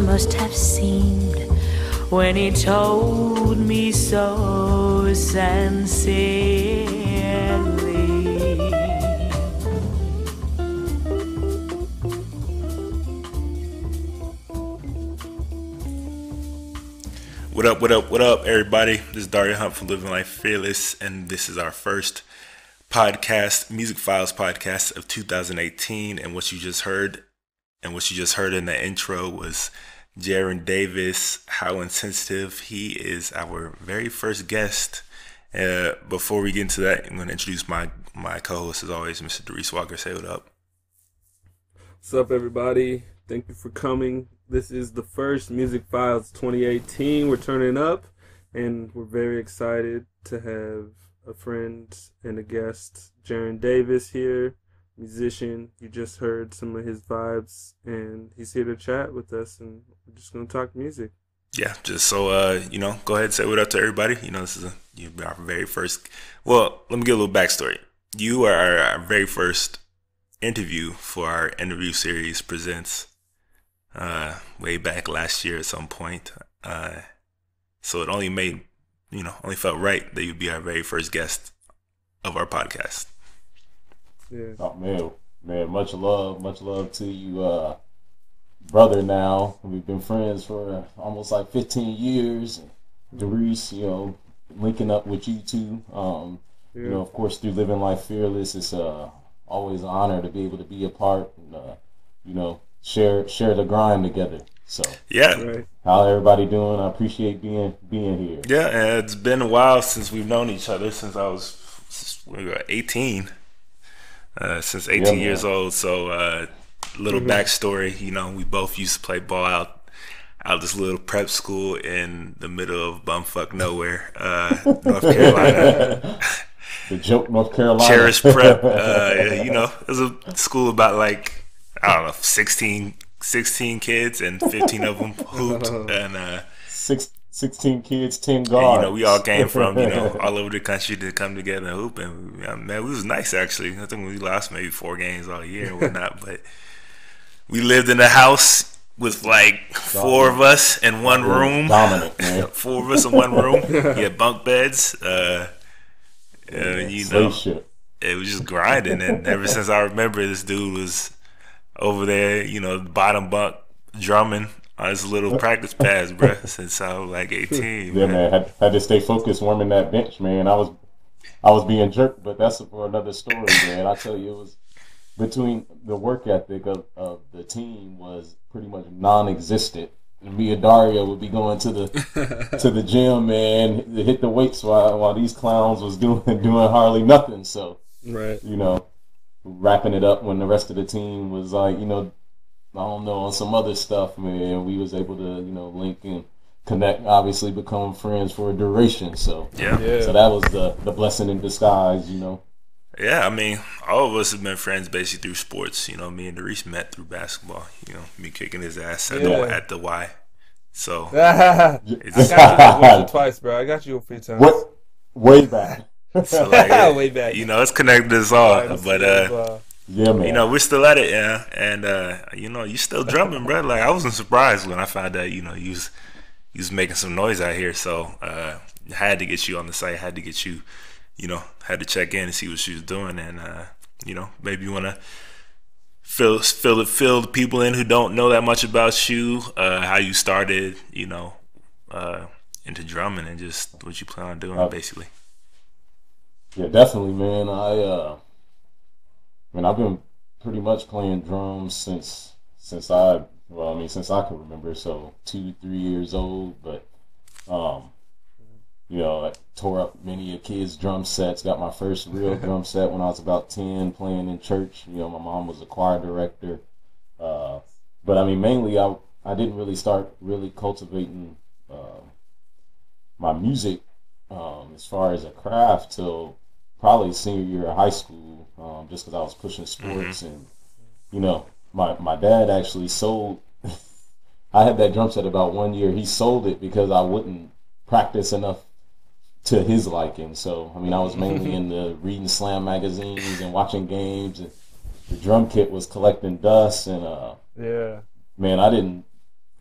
must have seemed when he told me so sincerely. What up, everybody? This is Dario Hunt from Living Life Fearless, and this is our first podcast, Musicphiles podcast of 2018. And what you just heard in the intro was Jaron Davis, How Insensitive. He is our very first guest. Before we get into that, I'm going to introduce my co-host, as always, Mr. Doris Walker. Say what up. What's up, everybody? Thank you for coming. This is the first Musicphiles 2018. We're turning up, and we're very excited to have a friend and a guest, Jaron Davis, here, musician. You just heard some of his vibes, and he's here to chat with us, and we're just going to talk music. Yeah, just so, go ahead and say what up to everybody. This is our very first. Well, let me give a little backstory. You are our very first interview for our interview series Presents. Way back last year at some point. So it only felt right that you'd be our very first guest of our podcast. Yeah. Oh man, much love to you, brother. Now we've been friends for almost like 15 years. Doris, linking up with you two. Of course, through Living Life Fearless, it's always an honor to be able to be a part and share the grind together. So yeah, right. How everybody doing? I appreciate being here. Yeah, and it's been a while since we've known each other. Since I was 18. Since 18 years old. So little backstory. We both used to play ball out this little prep school in the middle of bumfuck nowhere, North Carolina. The joke, North Carolina. Cherish Prep. It was a school about 16 kids, and 15 of them hooped, and 16 kids, 10 guards. And, we all came from all over the country to come together and hoop, and man, it was nice actually. I think we lost maybe 4 games all year and whatnot, but we lived in a house with 4 of us in one room. Dominant, man. 4 of us in one room. We had bunk beds. It was just grinding, and ever since I remember, this dude was over there, the bottom bunk drumming on his little practice pads, bro, since I was 18. Yeah, man, had to stay focused warming that bench, man. I was being jerked, but that's for another story, man. I tell you, it was between the work ethic of the team was pretty much non-existent. And me and Dario would be going to the gym, man, to hit the weights while these clowns was doing hardly nothing. So, right, wrapping it up when the rest of the team was on some other stuff, man. We was able to, link and connect, obviously become friends for a duration. So yeah. So that was the blessing in disguise, Yeah, I mean, all of us have been friends basically through sports. Me and Doris met through basketball. Me kicking his ass at the Y. So I got you once or twice, bro. I got you a few times. What? Way back. So way back. It's connected us all. But yeah, man. we're still at it, yeah. And you still drumming, bro. I wasn't surprised when I found out, you was making some noise out here. So had to get you on the site. Had to get you. Had to check in and see what she was doing, and maybe you want to fill the people in who don't know that much about you, how you started, into drumming, and just what you plan on doing, basically. Yeah, definitely, man. I've been pretty much playing drums since I could remember, so 2-3 years old, but I tore up many a kid's drum sets, got my first real drum set when I was about 10, playing in church. My mom was a choir director. But mainly I didn't really start really cultivating my music as far as a craft till probably senior year of high school, just because I was pushing sports. And, my dad actually sold, I had that drum set about 1 year. He sold it because I wouldn't practice enough to his liking. So, I was mainly into reading slam magazines and watching games. And the drum kit was collecting dust. And, man, I didn't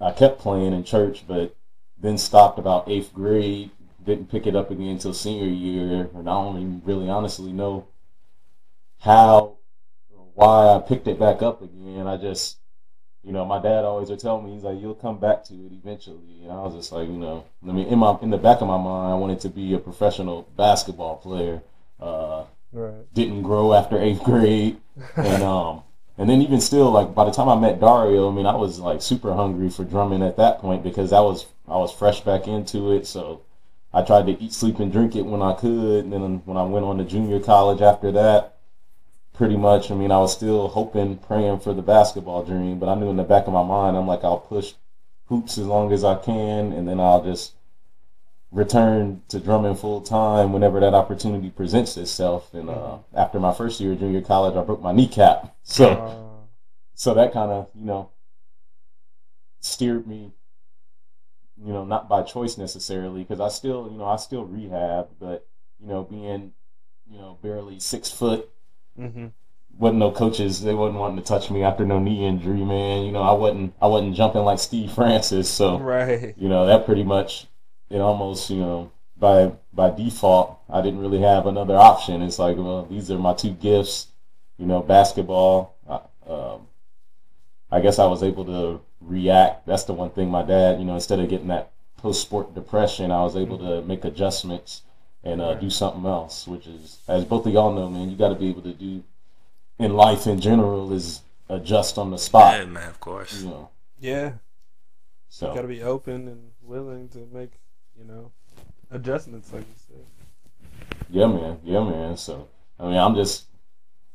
I kept playing in church, but then stopped about 8th grade. Didn't pick it up again until senior year, and I don't even really honestly know how or why I picked it back up again. I just, my dad always would tell me, he's like, you'll come back to it eventually. And I was just like, I mean, in the back of my mind, I wanted to be a professional basketball player. Right. Didn't grow after 8th grade, and then even still, like by the time I met Dario, I mean, I was like super hungry for drumming at that point because I was fresh back into it. So I tried to eat, sleep, and drink it when I could. And then when I went on to junior college after that, pretty much, I mean, I was still hoping, praying for the basketball dream. But I knew in the back of my mind, I'm like, I'll push hoops as long as I can, and then I'll just return to drumming full time whenever that opportunity presents itself. And after my first year of junior college, I broke my kneecap. So that kind of, steered me, not by choice necessarily, because I still rehab, but, being, barely 6 foot, wasn't no coaches, they wasn't wanting to touch me after no knee injury, man. I wasn't jumping like Steve Francis. So, right. That pretty much, it almost, by default, I didn't really have another option. It's like, well, these are my two gifts, basketball. I guess I was able to react. That's the one thing my dad, instead of getting that post-sport depression, I was able to make adjustments and do something else, which is, as both of y'all know, man, you got to be able to do in life in general is adjust on the spot. Yeah, man, of course. Yeah. So you got to be open and willing to make, adjustments, like you said. Yeah, man. So, I mean, I'm just,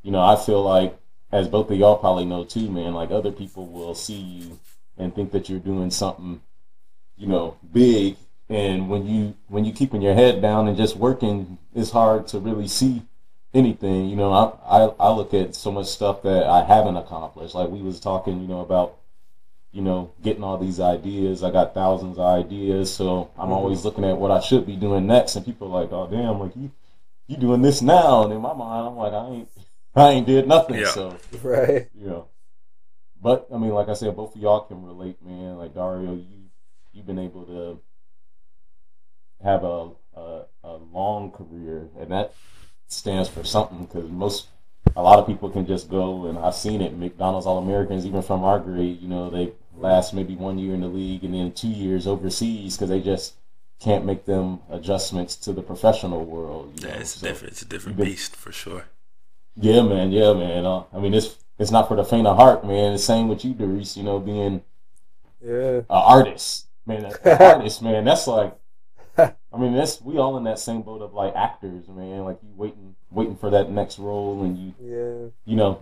I feel like, as both of y'all probably know too, man, like other people will see you and think that you're doing something, big. And when you keeping your head down and just working, it's hard to really see anything. I look at so much stuff that I haven't accomplished. Like we was talking, about, getting all these ideas. I got thousands of ideas, so I'm always looking at what I should be doing next. And people are like, oh damn, like you doing this now? And in my mind, I'm like, I ain't did nothing. Yeah. So right. But I mean, like I said, both of y'all can relate, man. Like Dario, you've been able to have a long career, and that stands for something, because a lot of people can just go, and I've seen it, McDonald's All-Americans, even from our grade, they last maybe 1 year in the league and then 2 years overseas because they just can't make them adjustments to the professional world. It's different. It's a different beast for sure. Yeah, man. I mean, it's not for the faint of heart, man. The same with you, Doris, being an artist. Man, an artist, man, that's like, I mean, we all in that same boat of like actors, man. Like you waiting for that next role, and you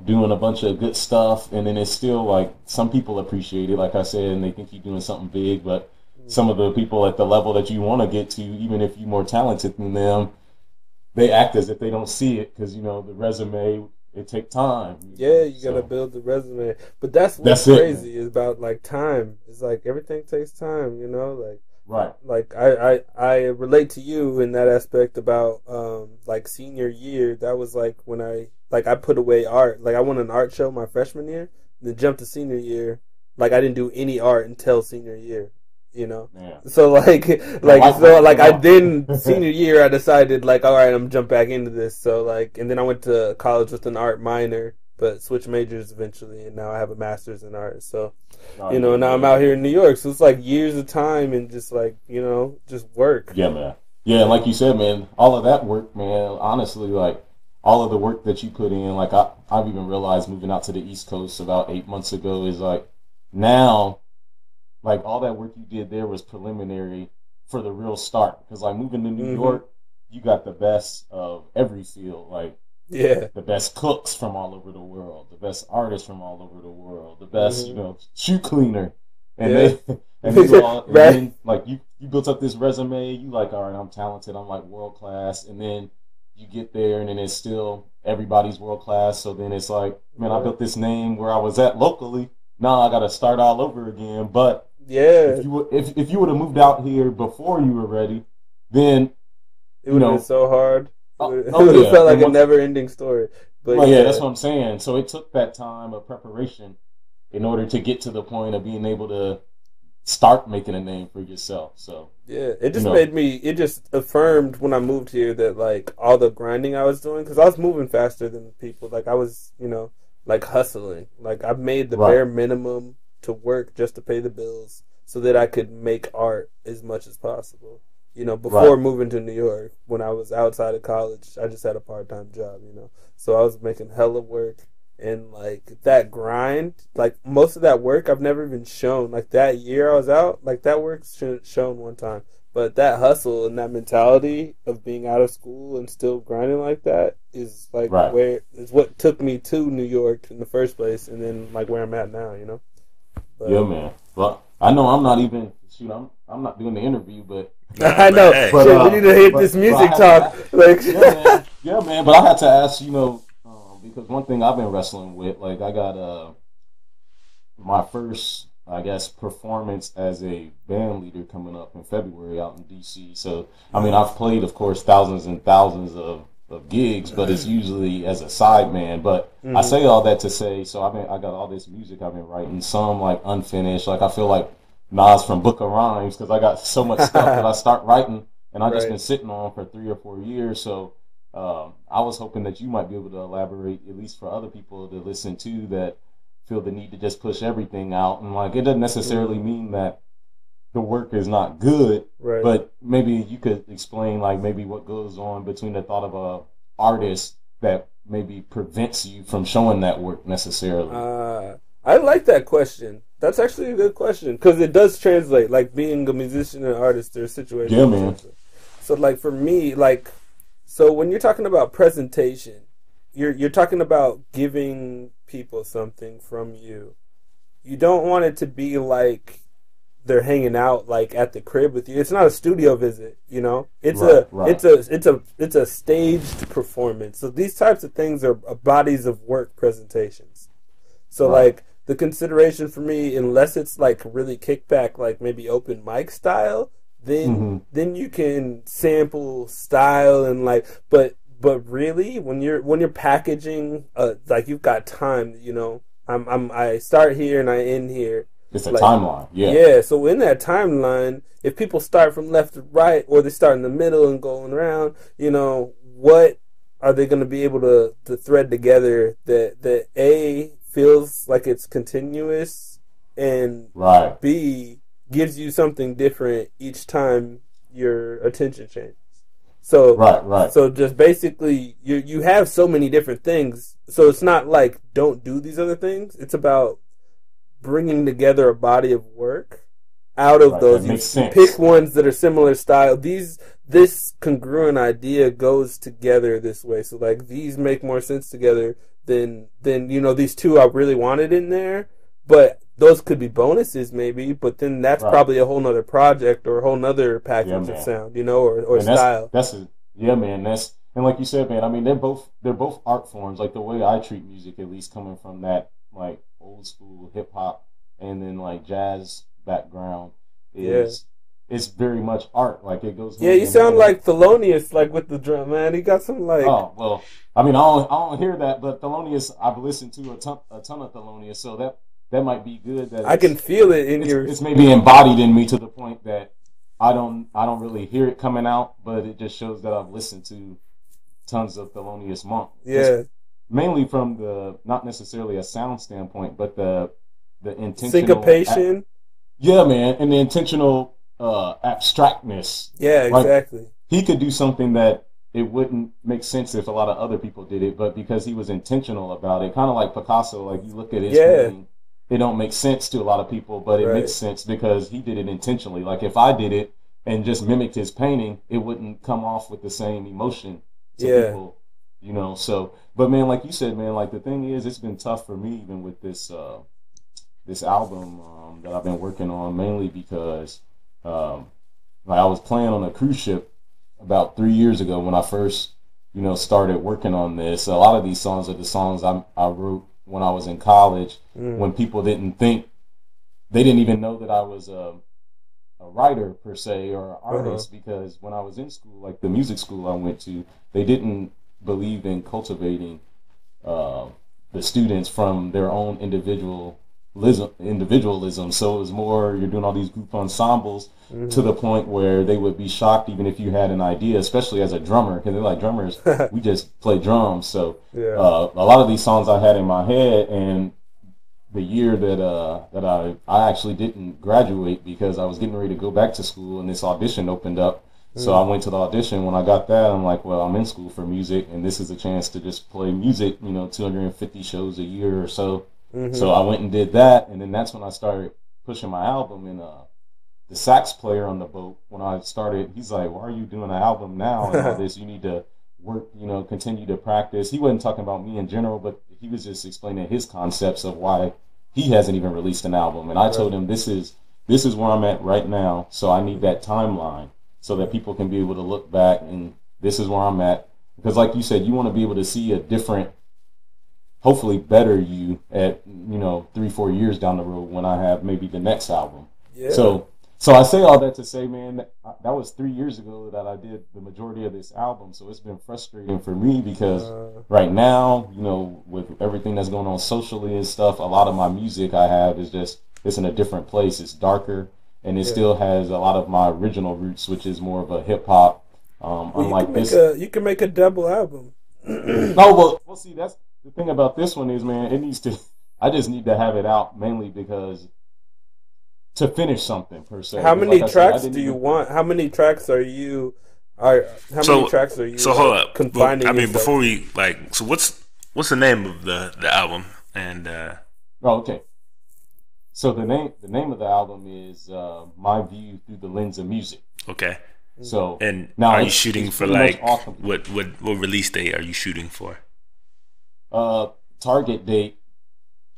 doing a bunch of good stuff, and then it's still like some people appreciate it, like I said, and they think you're doing something big. But some of the people at the level that you want to get to, even if you're more talented than them, they act as if they don't see it because the resume, it take time. You gotta build the resume, but that's crazy is about like time. It's like everything takes time, like. Right. Like I relate to you in that aspect about like senior year. That was like when I put away art. Like I won an art show my freshman year, and then jumped to senior year. Like I didn't do any art until senior year. Yeah. So I then senior year I decided like, all right, I'm jump back into this. So like, and then I went to college with an art minor, but switched majors eventually, and now I have a master's in art. So, now I'm out here in New York. So it's like years of time and just like, just work. Yeah, man. Yeah, like you said, man, all of that work, man, honestly, like all of the work that you put in, like I've even realized moving out to the East Coast about 8 months ago is like now, like all that work you did there was preliminary for the real start. Because like moving to New York, you got the best of every field, like the best cooks from all over the world, the best artists from all over the world, the best, shoe cleaner. And then like you built up this resume, you like, all right, I'm talented, I'm like world class, and then you get there and then it's still everybody's world class. So then it's like, man, I built this name where I was at locally. Now I gotta start all over again. But if you would have moved out here before you were ready, then it would have been so hard. It yeah. felt like a never-ending story. But that's what I'm saying. So it took that time of preparation in order to get to the point of being able to start making a name for yourself. So yeah, it just made me. It just affirmed when I moved here that like all the grinding I was doing, because I was moving faster than people. Like I was, like hustling. Like I made the bare minimum to work just to pay the bills, so that I could make art as much as possible. Before moving to New York, when I was outside of college, I just had a part-time job. So I was making hella work. And, like, that grind, like, most of that work I've never even shown. Like, that year I was out, like, that work's shown one time. But that hustle and that mentality of being out of school and still grinding like that is, like, is what took me to New York in the first place, and then, like, where I'm at now, But, yeah, man. Well, I know I'm not even, I'm not doing the interview, but... I know. But, we need to hit this music talk. Yeah, man. But I had to ask, because one thing I've been wrestling with, like I got my first, I guess, performance as a band leader coming up in February out in DC. So, I mean, I've played, of course, thousands and thousands of gigs, but it's usually as a sideman. But I say all that to say, so I got all this music I've been writing, some like unfinished. Like I feel like Nas from Book of Rhymes, because I got so much stuff that I start writing, and I've just been sitting on for 3 or 4 years. So I was hoping that you might be able to elaborate, at least for other people to listen to, that feel the need to just push everything out. And like, it doesn't necessarily mean that the work is not good, but maybe you could explain like maybe what goes on between the thought of a artist that maybe prevents you from showing that work necessarily. I like that question. That's actually a good question, because it does translate. Like, being a musician and artist, there's situations. Yeah, man. So like for me, like, so when you're talking about presentation, you're talking about giving people something from you. You don't want it to be like they're hanging out like at the crib with you. It's not a studio visit, It's it's a staged performance. So these types of things are bodies of work presentations. So like the consideration for me, unless it's like really kickback, like maybe open mic style, then you can sample style and like, but really when you're packaging, like you've got time, I start here and I end here. It's a timeline, Yeah, so in that timeline, if people start from left to right, or they start in the middle and going around, what are they going to be able to thread together that A, feels like it's continuous, and B, gives you something different each time your attention changes. So So just basically, you have so many different things. So it's not like don't do these other things. It's about bringing together a body of work out of those. You pick ones that are similar style. This congruent idea goes together this way. So like these make more sense together than these two I really wanted in there. But those could be bonuses maybe, but then that's probably a whole nother project or a whole nother package of sound, or style. Man. And like you said, man, I mean, they're both art forms. Like the way I treat music, at least coming from that like old school hip hop and then like jazz background, it's very much art. Like it goes. Yeah, you sound like Thelonious, like with the drum, man. He got some like. Oh well, I mean, I don't hear that, but Thelonious, I've listened to a ton of Thelonious, so that might be good. That I can feel it in your. It's maybe embodied in me to the point that I don't really hear it coming out, but it just shows that I've listened to tons of Thelonious Monk. Yeah. Just mainly from the, not necessarily a sound standpoint, but the intentional syncopation. Yeah, man, and the intentional abstractness. Yeah, exactly. Like, he could do something that it wouldn't make sense if a lot of other people did it, but because he was intentional about it, kind of like Picasso. Like you look at his painting, it don't make sense to a lot of people, but it makes sense because he did it intentionally. Like if I did it and just mimicked his painting, it wouldn't come off with the same emotion to people, So, but man, like you said, man, like the thing is, it's been tough for me even with this this album that I've been working on, mainly because like I was playing on a cruise ship about 3 years ago when I first started working on this. A lot of these songs are the songs I wrote when I was in college, when people didn't even know that I was a writer per se or an artist, because when I was in school, like the music school I went to, they didn't believe in cultivating the students from their own individual individualism. So it was more, you're doing all these group ensembles to the point where they would be shocked even if you had an idea, especially as a drummer, because they're like, drummers, we just play drums. So a lot of these songs I had in my head, and the year that I actually didn't graduate because I was getting ready to go back to school, and this audition opened up. So I went to the audition. When I got that, I'm like, well, I'm in school for music, and this is a chance to just play music, 250 shows a year or so. So I went and did that, and then that's when I started pushing my album. And the sax player on the boat, when I started, he's like, why are you doing an album now and all this? You need to work, continue to practice. He wasn't talking about me in general, but he was just explaining his concepts of why he hasn't even released an album. And I told him, this is where I'm at right now, so I need that timeline, so that people can be able to look back and this is where I'm at. Because like you said, you want to be able to see a different, hopefully better you at, 3-4 years down the road when I have maybe the next album. Yeah. So I say all that to say, man, that was 3 years ago that I did the majority of this album. So it's been frustrating for me because right now, with everything that's going on socially and stuff, a lot of my music I have is just, it's in a different place. It's darker. And it still has a lot of my original roots, which is more of a hip hop. Unlike this, you can make a double album. No, well, see, that's the thing about this one is, man, it needs to. I just need to have it out mainly because to finish something per se. How many tracks do you want? How many tracks are you? Many tracks are you? So hold up. Confining. Before we so what's the name of the album? And okay. So the name of the album is My View Through the Lens of Music. Okay. So and now are you shooting for awesome. what release date are you shooting for? Target date,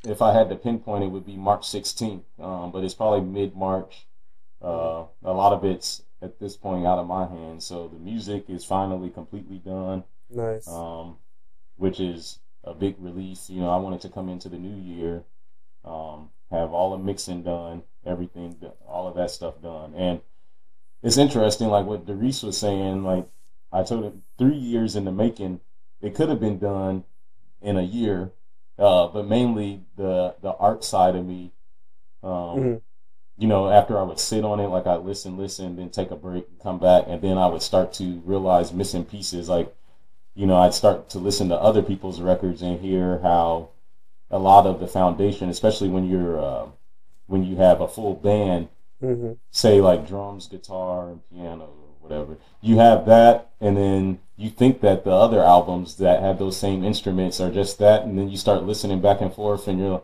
if I had to pinpoint it, would be March 16th. But it's probably mid-March. A lot of it's at this point out of my hands. So the music is finally completely done. Nice. Which is a big release. I wanted to come into the new year. Have all the mixing done, everything, all of that stuff done. And it's interesting, like what Darius was saying, like I told him 3 years in the making, it could have been done in a year, but mainly the art side of me, after I would sit on it, like I listen, then take a break and come back, and then I would start to realize missing pieces. Like, I'd start to listen to other people's records and hear how a lot of the foundation, especially when you have a full band, say like drums, guitar, and piano or whatever, you have that, and then you think that the other albums that have those same instruments are just that, and then you start listening back and forth, and you're like,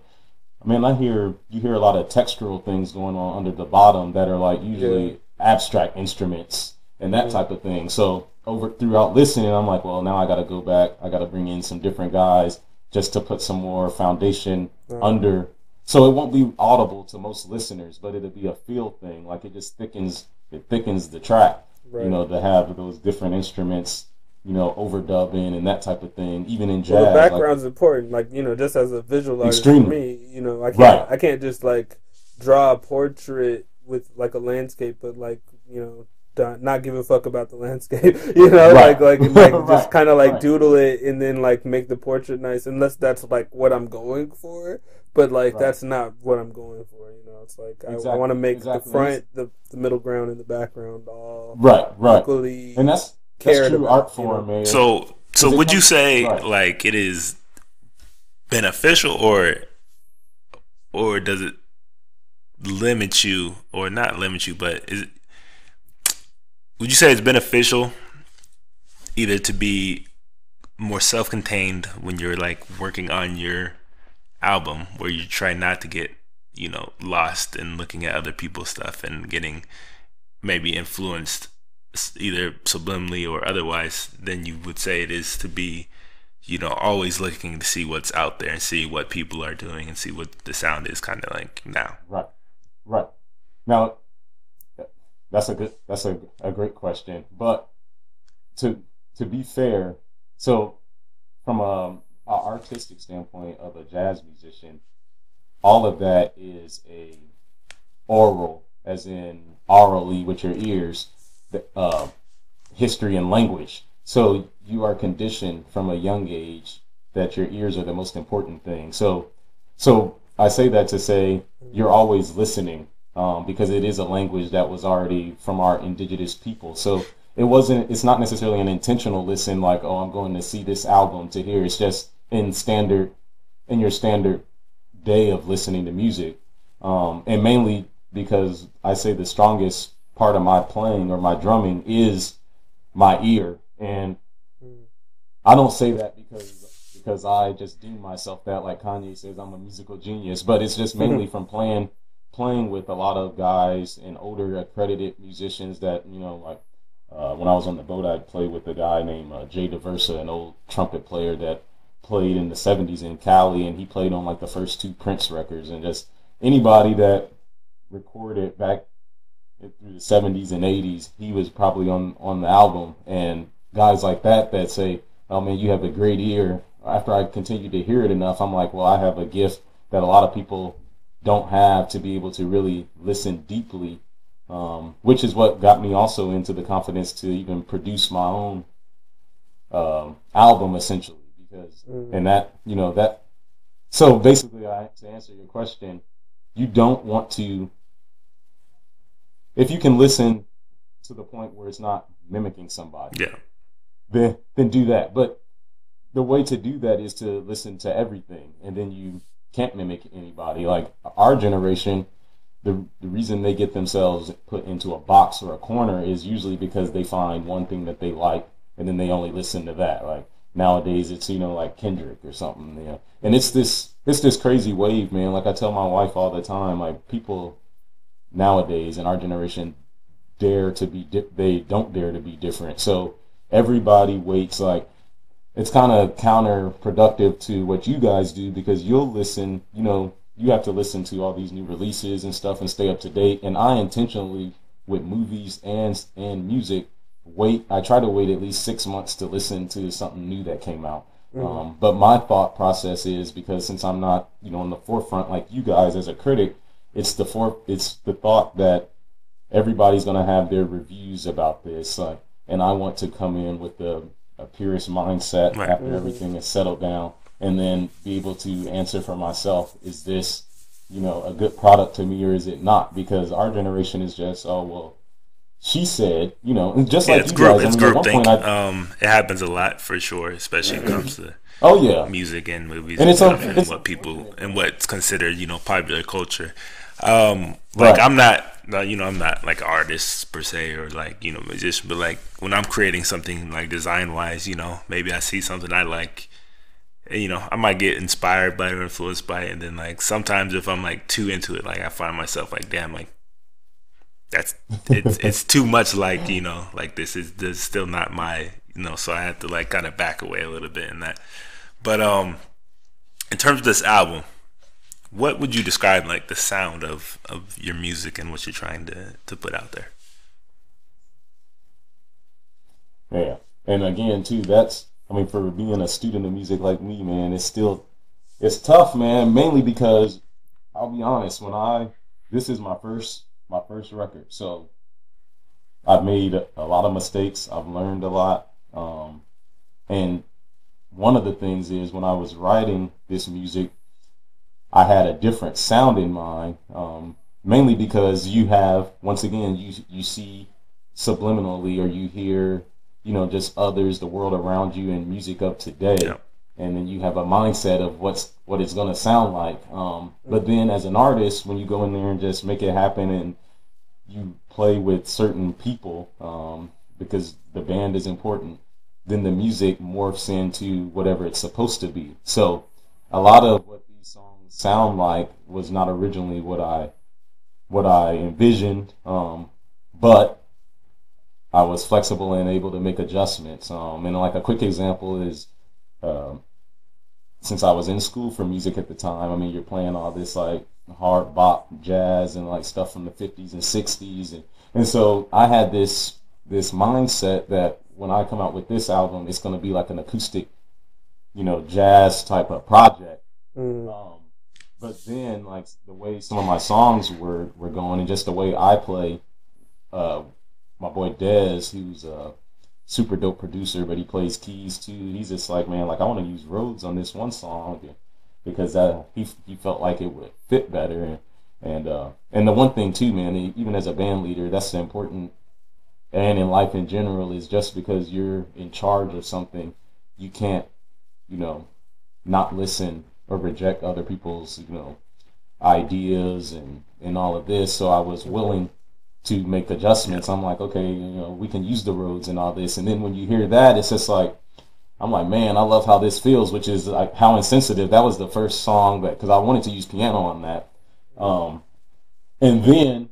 you hear a lot of textural things going on under the bottom that are like usually abstract instruments and that type of thing. So throughout listening, I'm like, well, now I got to go back, I got to bring in some different guys just to put some more foundation under, so it won't be audible to most listeners, but it'll be a feel thing. Like it just thickens the track, to have those different instruments, overdubbing and that type of thing. Even in jazz, the background's important. Like just as a visual artist, for me, I can't just like draw a portrait with like a landscape, but like not give a fuck about the landscape, just kind of like doodle it and then like make the portrait nice, unless that's like what I'm going for. But like that's not what I'm going for. It's like I want to make the front, the middle ground, and the background all equally. And that's true art form, man. So would you say like it is beneficial or does it limit you, or not limit you, but would you say it's beneficial either to be more self-contained when you're like working on your album, where you try not to get lost in looking at other people's stuff and getting maybe influenced either subliminally or otherwise, than you would say it is to be always looking to see what's out there and see what people are doing and see what the sound is kind of like now? Right now, that's a great question. But to be fair, so from a artistic standpoint of a jazz musician, all of that is a oral, as in orally with your ears, history and language. So you are conditioned from a young age that your ears are the most important thing. So I say that to say you're always listening, because it is a language that was already from our indigenous people. So it's not necessarily an intentional listen like, oh, I'm going to see this album to hear. It's just in your standard day of listening to music. And mainly because I say the strongest part of my playing or my drumming is my ear. And I don't say that because I just deem myself that, like Kanye says, I'm a musical genius, but it's just mainly from playing with a lot of guys and older accredited musicians that, like when I was on the boat, I played with a guy named Jay Diversa, an old trumpet player that played in the 70s in Cali, and he played on like the first 2 Prince records, and just anybody that recorded back through the 70s and 80s, he was probably on the album. And guys like that say, oh man, you have a great ear. After I continue to hear it enough, I'm like, well, I have a gift that a lot of people don't have to be able to really listen deeply, which is what got me also into the confidence to even produce my own album, essentially. Because and that so basically, to answer your question, you don't want to, if you can listen to the point where it's not mimicking somebody, then do that. But the way to do that is to listen to everything, and then you can't mimic anybody. Like our generation, the reason they get themselves put into a box or a corner is usually because they find one thing that they like, and then they only listen to that. Like nowadays, it's like Kendrick or something, And it's this crazy wave, man. Like I tell my wife all the time, like people nowadays in our generation they don't dare to be different. So everybody waits. Like it's kind of counterproductive to what you guys do, because you'll listen, you have to listen to all these new releases and stuff and stay up to date. And I intentionally, with movies and music, I try to wait at least 6 months to listen to something new that came out. But my thought process is, because since I'm not, on the forefront like you guys as a critic, it's the thought that everybody's going to have their reviews about this. And I want to come in with a purist mindset after everything is settled down, and then be able to answer for myself, is this, a good product to me or is it not? Because our generation is just, oh, well, she said, and just like you guys. It's group think. It happens a lot for sure, especially when it comes to music and movies and stuff, and what people and what's considered, popular culture. I'm not, I'm not like an artist per se, or like, musician, but like when I'm creating something like design wise, maybe I see something I like, I might get inspired by it or influenced by it, and then like sometimes if I'm like too into it, like I find myself like, damn, like it's too much, like like this is still not my, so I have to like kind of back away a little bit in that. But in terms of this album, what would you describe like the sound of your music and what you're trying to put out there? Yeah, and again too, for being a student of music like me, man, it's tough, man. Mainly because I'll be honest, this is my first record, so I've made a lot of mistakes. I've learned a lot, and one of the things is, when I was writing this music, I had a different sound in mind, mainly because you have, once again, you see subliminally, or you hear, just others, the world around you, and music of today. Yeah. And then you have a mindset of what it's going to sound like. But then as an artist, when you go in there and just make it happen, and you play with certain people, because the band is important, then the music morphs into whatever it's supposed to be. So a lot of what these songs sound like was not originally what I envisioned, but I was flexible and able to make adjustments. And like a quick example is, since I was in school for music at the time, you're playing all this like hard bop jazz and like stuff from the 50s and 60s, and so I had this mindset that when I come out with this album, it's going to be like an acoustic, jazz type of project. But then, like, the way some of my songs were going, and just the way I play, my boy Dez, who's a super dope producer, but he plays keys too. He's just like, man, like, I want to use Rhodes on this one song. because he felt like it would fit better. And the one thing too, man, even as a band leader, that's important, and in life in general, is just because you're in charge of something, you can't, not listen or reject other people's, ideas and all of this. So I was willing to make adjustments. I'm like, okay, we can use the roads and all this. And then when you hear that, it's just like, I'm like, man, I love how this feels, which is like How Insensitive. That was the first song because I wanted to use piano on that. And then,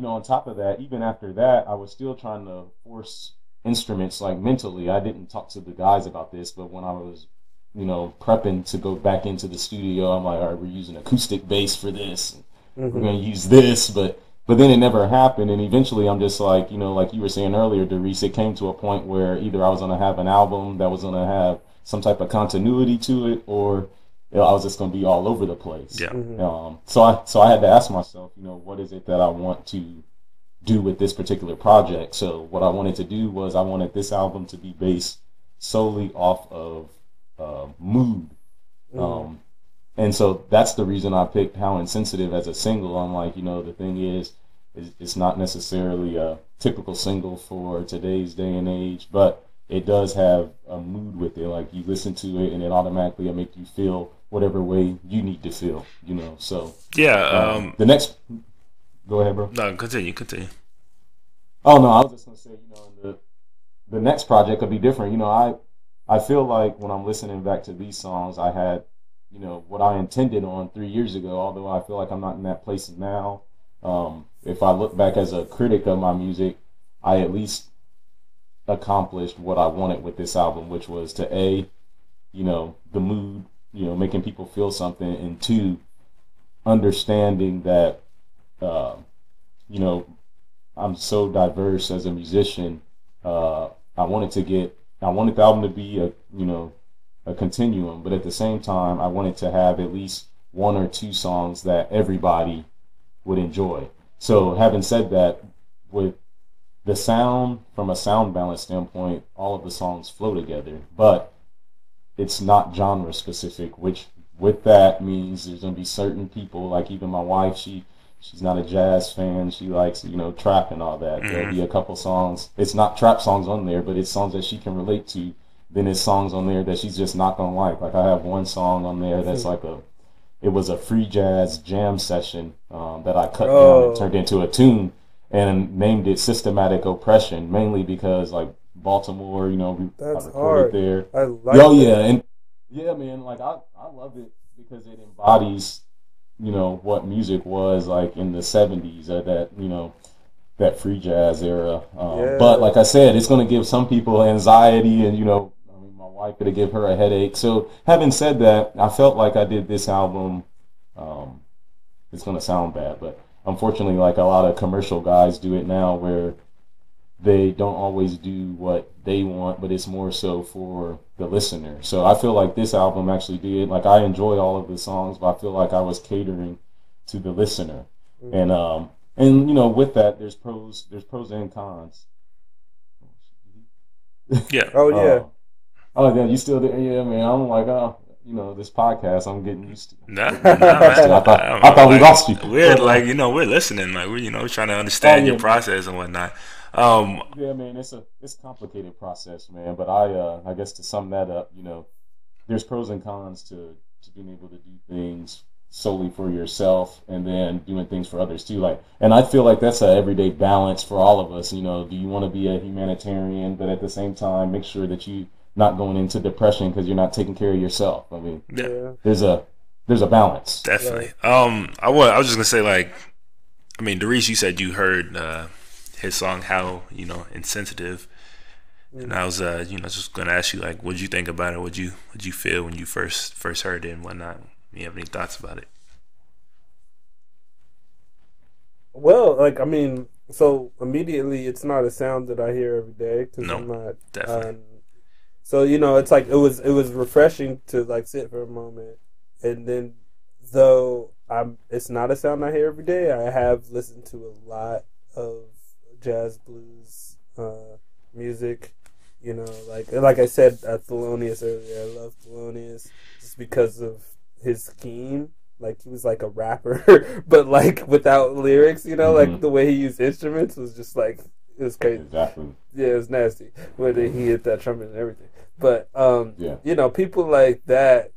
on top of that, even after that, I was still trying to force instruments like mentally. I didn't talk to the guys about this, but when I was, prepping to go back into the studio, I'm like, all right, we're using acoustic bass for this. We're going to use this, but then it never happened. And eventually I'm just like, like you were saying earlier, Darice, it came to a point where either I was going to have an album that was going to have some type of continuity to it, or I was just going to be all over the place. Yeah. So I had to ask myself, what is it that I want to do with this particular project? So what I wanted to do was I wanted this album to be based solely off of mood. And so that's the reason I picked How Insensitive as a single. I'm like, the thing is it's not necessarily a typical single for today's day and age, but it does have a mood with it. Like you listen to it and it automatically will make you feel whatever way you need to feel, So yeah. The next, go ahead, bro. No, continue. Oh no, I was just gonna say, the next project could be different. I feel like when I'm listening back to these songs, I had, what I intended on 3 years ago, although I feel like I'm not in that place now. If I look back as a critic of my music, I at least accomplished what I wanted with this album, which was to the mood, making people feel something, and two, understanding that, I'm so diverse as a musician. I wanted the album to be a continuum, but at the same time, I wanted to have at least one or two songs that everybody would enjoy. So having said that, with the sound, from a sound balance standpoint, all of the songs flow together, but it's not genre specific, which with that means there's going to be certain people, like even my wife, she's not a jazz fan. She likes, trap and all that. There'll be a couple songs. It's not trap songs on there, but it's songs that she can relate to. Then there's songs on there that she's just not going to like. Like I have one song on there that's it was a free jazz jam session that I cut down and turned into a tune and named it Systematic Oppression, mainly because like Baltimore, that's I recorded hard. there. I like yeah. And yeah, man, like I love it because it embodies what music was like in the 70s or that free jazz era. But like I said, it's going to give some people anxiety and, my wife could give her a headache. So having said that, I felt like I did this album. It's going to sound bad, but unfortunately, like a lot of commercial guys do it now where they don't always do what they want, but it's more so for the listener. So I feel like this album actually did, like I enjoy all of the songs, but I feel like I was catering to the listener. And with that, there's pros and cons. Yeah. Oh yeah, you still there? Yeah, man. I'm like, this podcast, I'm getting used to. Nah, I thought we lost you. We're like, we're listening, like we're trying to understand your process and whatnot. Yeah, man, it's a complicated process, man. But I guess to sum that up, there's pros and cons to being able to do things solely for yourself and then doing things for others too. Like, and I feel like that's a everyday balance for all of us. Do you want to be a humanitarian, but at the same time, make sure that you not going into depression because you're not taking care of yourself. I mean, there's a balance. Definitely. I was just gonna say, like, I mean, Darice, you said you heard his song "How," Insensitive, and I was just gonna ask you, like, what'd you think about it? What'd you feel when you first heard it and whatnot? You have any thoughts about it? Well, like, I mean, so immediately it's not a sound that I hear every day because I'm not definitely. So it's like it was refreshing to like sit for a moment, and then though it's not a sound I hear every day, I have listened to a lot of jazz blues music. Like I said at Thelonious earlier, I love Thelonious just because of his scheme. Like he was like a rapper, but like without lyrics. You know, like the way he used instruments was just like it was crazy. Exactly. Yeah, it was nasty when he hit that trumpet and everything. But Yeah. you know, people like that.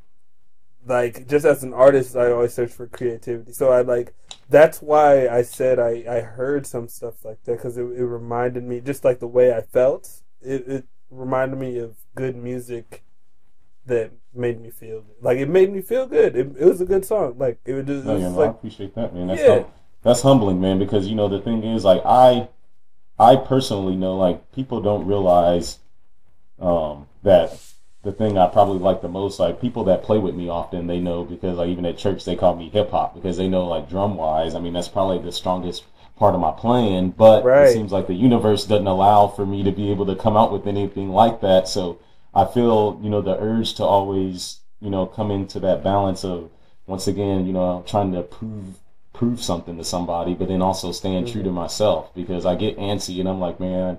Like just as an artist, I always search for creativity. So I like that's why I said I heard some stuff like that because it reminded me just like the way I felt. It reminded me of good music that made me feel good. Like it made me feel good. It was a good song. Like it was just, I appreciate that, man. That's humbling, man. Because you know the thing is, like I personally know, like people don't realize that. The thing I probably like the most, like people that play with me often, they know because like even at church they call me hip hop because they know like drum wise, I mean that's probably the strongest part of my playing, but it seems like the universe doesn't allow for me to be able to come out with anything like that. So I feel, you know, the urge to always, you know, come into that balance of once again, you know, trying to prove something to somebody, but then also staying true to myself because I get antsy and I'm like, man,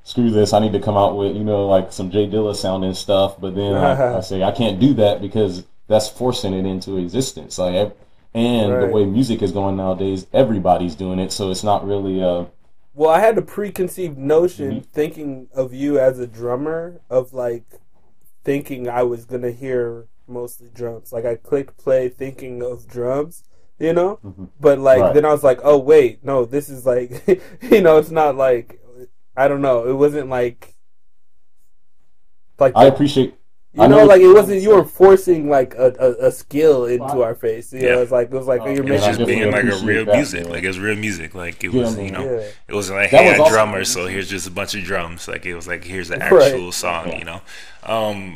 screw this, I need to come out with, you know, like some Jay Dilla sounding stuff, but then I say I can't do that because that's forcing it into existence. Like, the way music is going nowadays, everybody's doing it, so it's not really well, I had a preconceived notion thinking of you as a drummer of like thinking I was gonna hear mostly drums. Like I clicked play thinking of drums, you know? But like then I was like, oh wait, no, this is like you know, it's not like I don't know. It wasn't like I appreciate. You know, like it wasn't. You were forcing like a skill into our face. You know, it was like you're making just being like a real music. Like it was real music. Like it was, you know, it wasn't like hey, I'm a drummer, so here's just a bunch of drums. Like it was like here's an actual song. You know,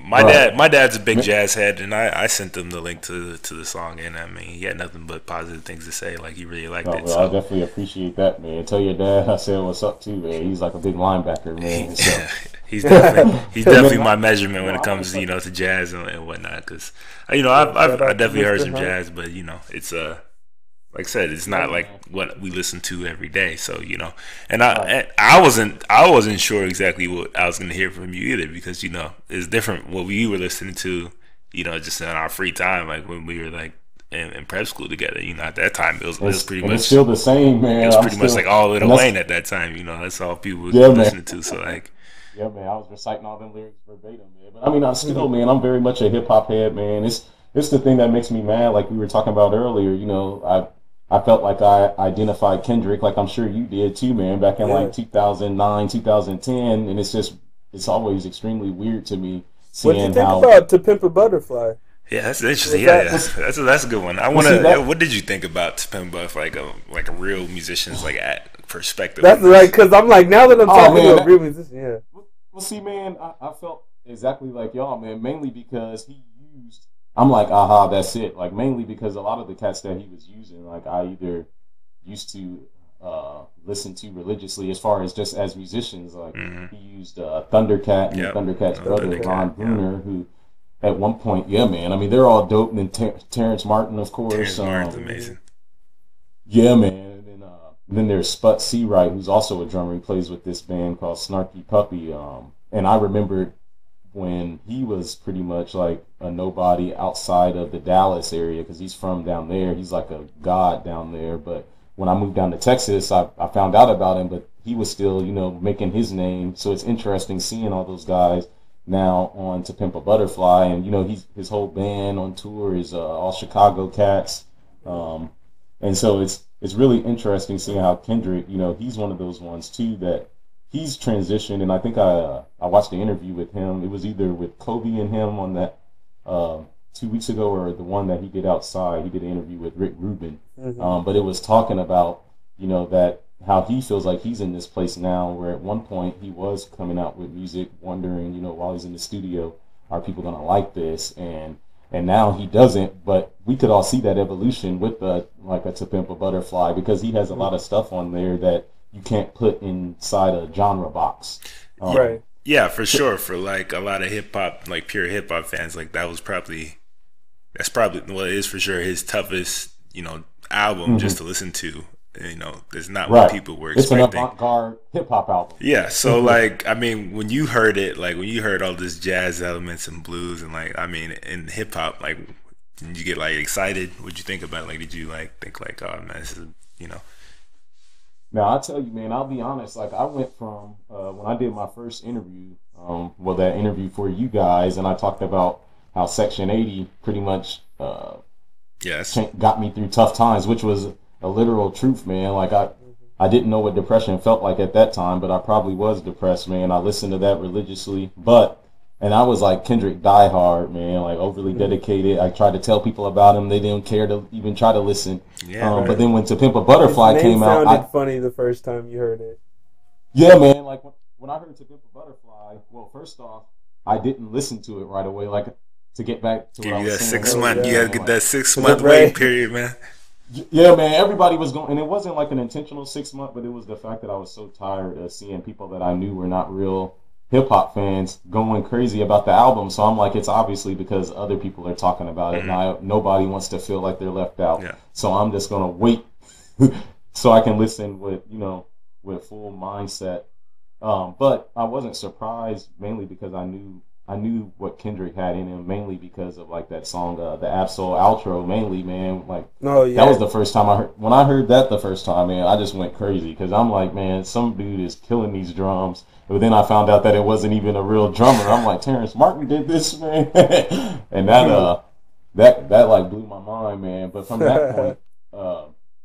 my dad's a big jazz head, and I sent him the link to the song, and I mean he had nothing but positive things to say. Like he really liked it. Well, I definitely appreciate that, man. Tell your dad I said what's up too, man. He's like a big linebacker, man. So. He's definitely my measurement when it comes, you know, to jazz and whatnot. Because you know, I definitely heard some jazz, but you know, it's like I said, it's not like what we listen to every day. So you know, and I wasn't sure exactly what I was going to hear from you either because you know it's different what we were listening to, you know, just in our free time, like when we were like in prep school together. You know, at that time it was pretty much it's still the same, man. It was pretty much like all Lil Wayne at that time. You know, that's all people were listening to. So like. Yeah, man, I was reciting all them lyrics verbatim, man. But I mean, I'm still, man, I'm very much a hip hop head, man. It's the thing that makes me mad. Like we were talking about earlier, you know, I felt like I identified Kendrick, like I'm sure you did too, man, back in like 2009, 2010, and it's always extremely weird to me seeing what you think about To Pimp a Butterfly? Yeah, that's interesting. That's a good one. I want to. What did you think about To Pimp a Butterfly, like a real musician's like perspective? That's right, because I'm like now that I'm talking to a real musician, yeah. Well, see, man, I felt exactly like y'all, man, mainly because he used, I'm like, aha, that's it. Like, mainly because a lot of the cats that he was using, like, I either used to listen to religiously as far as just as musicians. Like, he used Thundercat and Thundercat's brother, Ron Bruner, who at one point, yeah, man, I mean, they're all dope. And then Terrence Martin, of course. Terrence Martin's amazing. Yeah, man. Then there's Sput Seawright, who's also a drummer. He plays with this band called Snarky Puppy. And I remember when he was pretty much like a nobody outside of the Dallas area because he's from down there. He's like a god down there. But when I moved down to Texas, I found out about him, but he was still, you know, making his name. So it's interesting seeing all those guys now on To Pimp a Butterfly. And, you know, his whole band on tour is all Chicago cats. And so it's really interesting seeing how Kendrick, you know, he's one of those ones too that he's transitioned. And I think I watched the interview with him. It was either with Kobe and him on that 2 weeks ago or the one that he did outside. He did an interview with Rick Rubin. But it was talking about, you know, that how he feels like he's in this place now where at one point he was coming out with music, wondering, you know, while he's in the studio, are people going to like this? And now he doesn't, but we could all see that evolution with a To Pimp a Butterfly because he has a lot of stuff on there that you can't put inside a genre box. Right. Yeah, for sure. For like a lot of hip hop, like pure hip hop fans, like that's probably well, it is for sure his toughest, you know, album just to listen to. You know, there's not what people were expecting. It's an avant-garde hip-hop album. Yeah, so, like, I mean, when you heard it, like, when you heard all this jazz elements and blues and, like, I mean, in hip-hop, like, Did you get like excited? What'd you think about it? Like, did you like think like, oh man, this is, you know? Now I tell you, man, I'll be honest. Like I went from when I did my first interview, that interview for you guys, and I talked about how Section 80 pretty much Yes. got me through tough times, which was a literal truth, man. Like I didn't know what depression felt like at that time, but I probably was depressed, man. I listened to that religiously, and I was like Kendrick diehard, man, like overly dedicated. I tried to tell people about him. They didn't care to even try to listen. Yeah, right. But then when To Pimp a Butterfly His came name out, sounded funny the first time you heard it. yeah, man, like when I heard To Pimp a Butterfly, well, first off, I didn't listen to it right away, like to get back to Give what I you was that saying. 6 earlier, month. man, You gotta get like, that 6 month Right. wait period, man. yeah, man, everybody was going, and it wasn't like an intentional 6 month, but it was the fact that I was so tired of seeing people that I knew were not real hip hop fans going crazy about the album. So I'm like, it's obviously because other people are talking about it, and nobody wants to feel like they're left out. Yeah. So I'm just gonna wait so I can listen with full mindset. But I wasn't surprised, mainly because I knew what Kendrick had in him, mainly because of like that song, the Absol outro, mainly, man. Like, that was the first time when I heard that the first time, man, I just went crazy because I'm like, man, some dude is killing these drums. But then I found out that it wasn't even a real drummer. I'm like, Terrence Martin did this, man, and that like blew my mind, man. But from that point,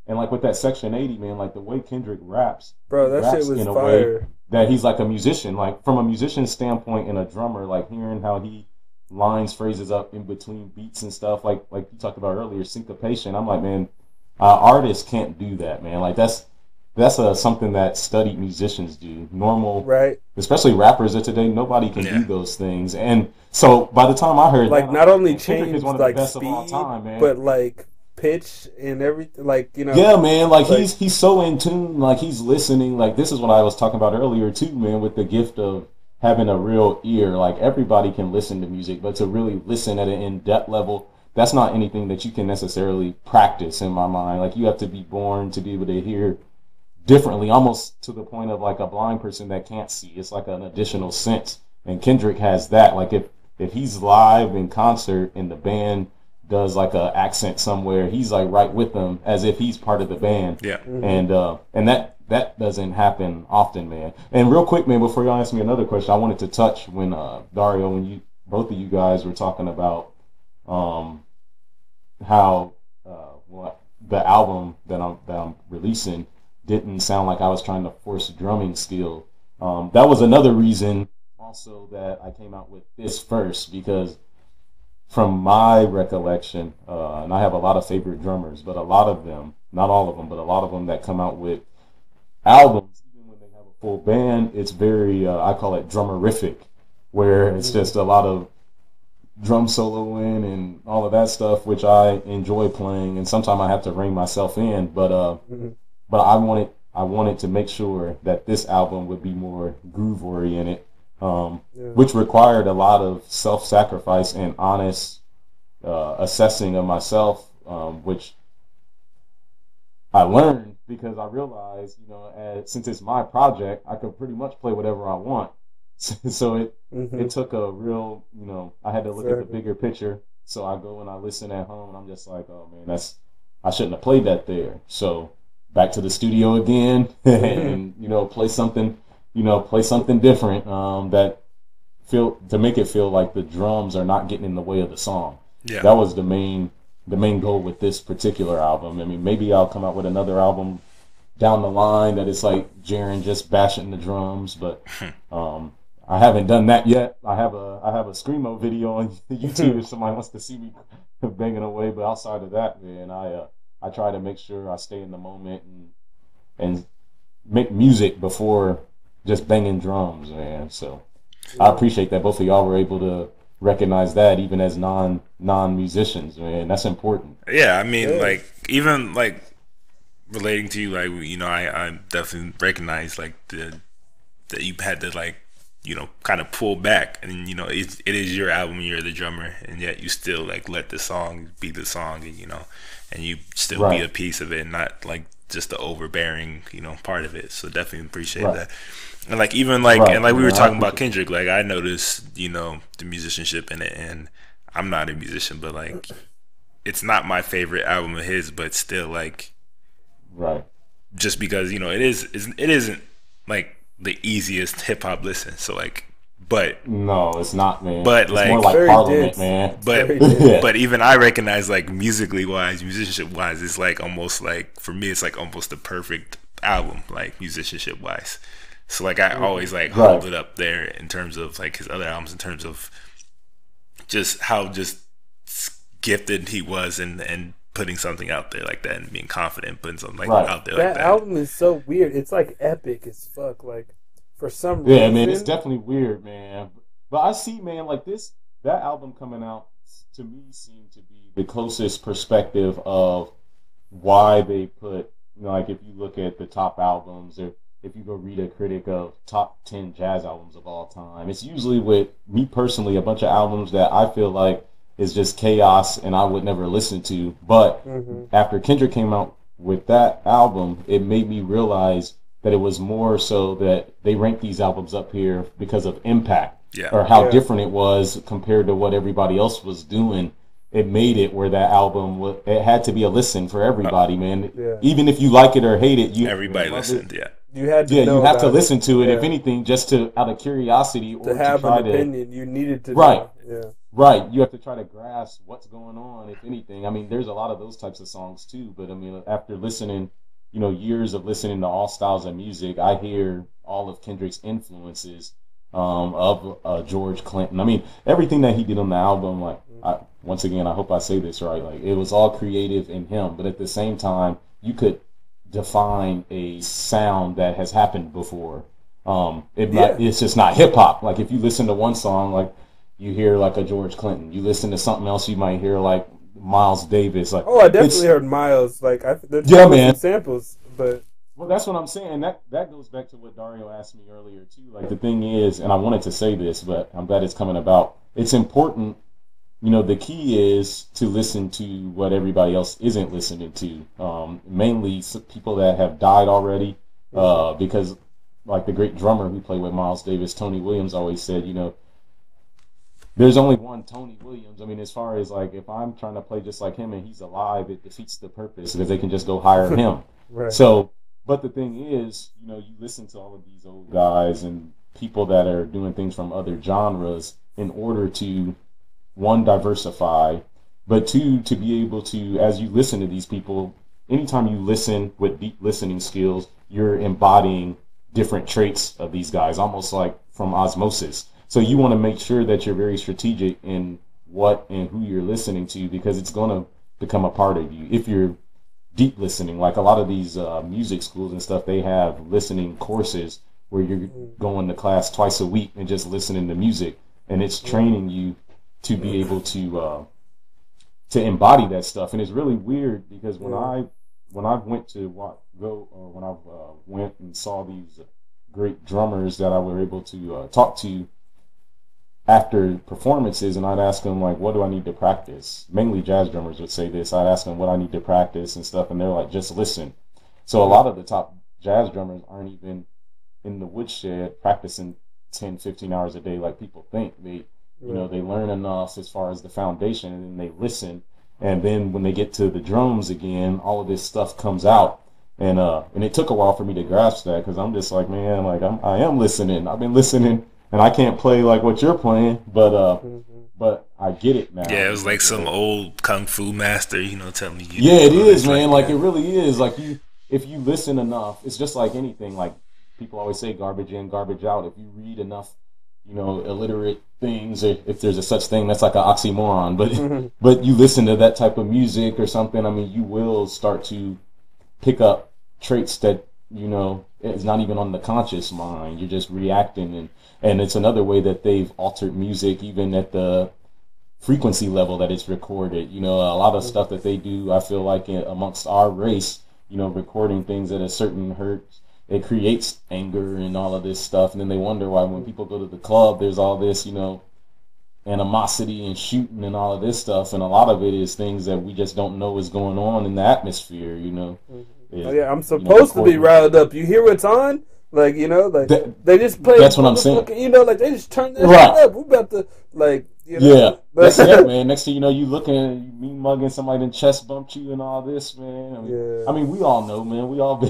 and like with that Section 80, man, like the way Kendrick raps, Bro, that shit was in a fire. way that he's like a musician, like from a musician standpoint and a drummer, like hearing how he lines phrases up in between beats and stuff, like you talked about earlier, syncopation. I'm like, man, artists can't do that, man. Like that's something that studied musicians do. Normal, Right. especially rappers of today, nobody can do those things. And so by the time I heard Like that, not only Kendrick is changed one of the like best speed, of all time, man. but like pitch and everything. Like, you know. Yeah, man. Like like- he's so in tune. Like he's listening. Like this is what I was talking about earlier too, man. With the gift of having a real ear. Like everybody can listen to music, but to really listen at an in-depth level, that's not anything that you can necessarily practice. In my mind, like you have to be born to be able to hear differently, almost to the point of like a blind person that can't see. It's like an additional sense. And Kendrick has that. Like if he's live in concert and the band does like a accent somewhere, he's like right with them as if he's part of the band. Yeah. And that doesn't happen often, man. And real quick, man, before y'all ask me another question, I wanted to touch when Dario, when both of you guys were talking about how the album that I'm releasing didn't sound like I was trying to force drumming skill. That was another reason also that I came out with this first, because from my recollection, and I have a lot of favorite drummers, but a lot of them, not all of them, but a lot of them that come out with albums, even when they have a full band, it's very, I call it drummerific, where it's just a lot of drum soloing and all of that stuff, which I enjoy playing, and sometimes I have to rein myself in, but I wanted to make sure that this album would be more groove oriented, which required a lot of self-sacrifice and honest assessing of myself, which I learned because I realized, since it's my project, I could pretty much play whatever I want. So it took a real, I had to look at the bigger picture. So I go and I listen at home, and I'm just like, oh man, I shouldn't have played that there. So back to the studio again, and play something different to make it feel like the drums are not getting in the way of the song. Yeah. That was the main goal with this particular album. I mean, maybe I'll come out with another album down the line that is like Jaron just bashing the drums, but I haven't done that yet. I have a screamo video on YouTube if somebody wants to see me banging away. But outside of that, man, I try to make sure I stay in the moment and make music before just banging drums, man. So I appreciate that both of y'all were able to recognize that, even as non-musicians, man. That's important. Yeah, I mean, like, even like relating to you, like, I definitely recognize like that you had to like, kind of pull back, and it is your album, you're the drummer, and yet you still like let the song be the song, and you still be a piece of it, and not like just the overbearing part of it. So definitely appreciate that. And like even like and like we were talking about Kendrick, like I noticed the musicianship in it, and I'm not a musician, but like it's not my favorite album of his, but still like, right. Just because, you know, it isn't like the easiest hip hop listen. So like, but no, it's not, man. But it's like more like Parliament, man. But even I recognize, like, musically wise, musicianship wise, it's like almost like, for me, it's like almost the perfect album, like musicianship wise. So like I always like hold it up there in terms of like his other albums, in terms of just how just gifted he was and putting something out there like that and being confident putting something like out there like that. That album is so weird. It's like epic as fuck. Like, for some reason. Yeah, man, it's definitely weird, man. But I see, man, like that album coming out to me seemed to be the closest perspective of why they put, you know, like if you look at the top albums, or if you go read a critic of top 10 jazz albums of all time, it's usually, with me personally, a bunch of albums that I feel like is just chaos and I would never listen to. But after Kendrick came out with that album, it made me realize that it was more so that they ranked these albums up here because of impact, or how different it was compared to what everybody else was doing. It made it where that album it had to be a listen for everybody, man. Yeah. Even if you like it or hate it, everybody listened. Yeah, you had to. You have to listen to it, if anything, just to out of curiosity, or to have an opinion. You needed to, right. You have to try to grasp what's going on, if anything. I mean, there's a lot of those types of songs too, but I mean, after listening, you know, years of listening to all styles of music, I hear all of Kendrick's influences of George Clinton. I mean, everything that he did on the album, like, once again, I hope I say this right, like, it was all creative in him, but at the same time, you could define a sound that has happened before. It's just not hip hop. Like, if you listen to one song, like, you hear like a George Clinton. You listen to something else, you might hear like Miles Davis. Like, I definitely heard Miles. Like, there's man, samples, but well, that's what I'm saying. That goes back to what Dario asked me earlier too. Like, the thing is, and I wanted to say this, but I'm glad it's coming about. It's important. You know, the key is to listen to what everybody else isn't listening to. Mainly people that have died already, because like the great drummer who played with Miles Davis, Tony Williams, always said, you know, there's only one Tony Williams. I mean, as far as like, if I'm trying to play just like him and he's alive, it defeats the purpose because they can just go hire him. Right. So, but the thing is, you know, you listen to all of these old guys and people that are doing things from other genres in order to, one, diversify, but two, to be able to, as you listen to these people, anytime you listen with deep listening skills, you're embodying different traits of these guys, almost like from osmosis. So you want to make sure that you're very strategic in what and who you're listening to, because it's going to become a part of you. If you're deep listening, like a lot of these music schools and stuff, they have listening courses where you're going to class twice a week and just listening to music, and it's training you to be able to embody that stuff. And it's really weird because when I went and saw these great drummers that I were able to talk to after performances, and I'd ask them, like, what do I need to practice? Mainly jazz drummers would say this. I'd ask them what I need to practice and stuff, and they're like, just listen. So a lot of the top jazz drummers aren't even in the woodshed practicing 10, 15 hours a day like people think. They, you know, they learn enough as far as the foundation, and then they listen. And then when they get to the drums again, all of this stuff comes out. And it took a while for me to grasp that, because I'm just like, man, like I am listening. I've been listening. And I can't play like what you're playing, but I get it now. Yeah, it was like some old kung fu master, you know, telling me. Yeah, it is, man. Like, it really is. Like, if you listen enough, it's just like anything. Like, people always say, garbage in, garbage out. If you read enough, you know, illiterate things, or if there's a such thing, that's like an oxymoron. But you listen to that type of music or something, I mean, you will start to pick up traits that, you know, it's not even on the conscious mind. You're just reacting, and it's another way that they've altered music, even at the frequency level that it's recorded. You know, a lot of stuff that they do, I feel like amongst our race, you know, recording things at a certain hertz, it creates anger and all of this stuff. And then they wonder why when people go to the club, there's all this, you know, animosity and shooting and all of this stuff. And a lot of it is things that we just don't know is going on in the atmosphere, you know. I'm supposed to be riled up. You hear what's on? Like, you know, like they just play. That's what I'm saying. You know, like they just turn this shit up. We're about to, like, You know? Yeah, that's it, man. Next thing you know, you looking, you mean mugging somebody, then chest bumped you and all this, man. I mean, we all know, man. We all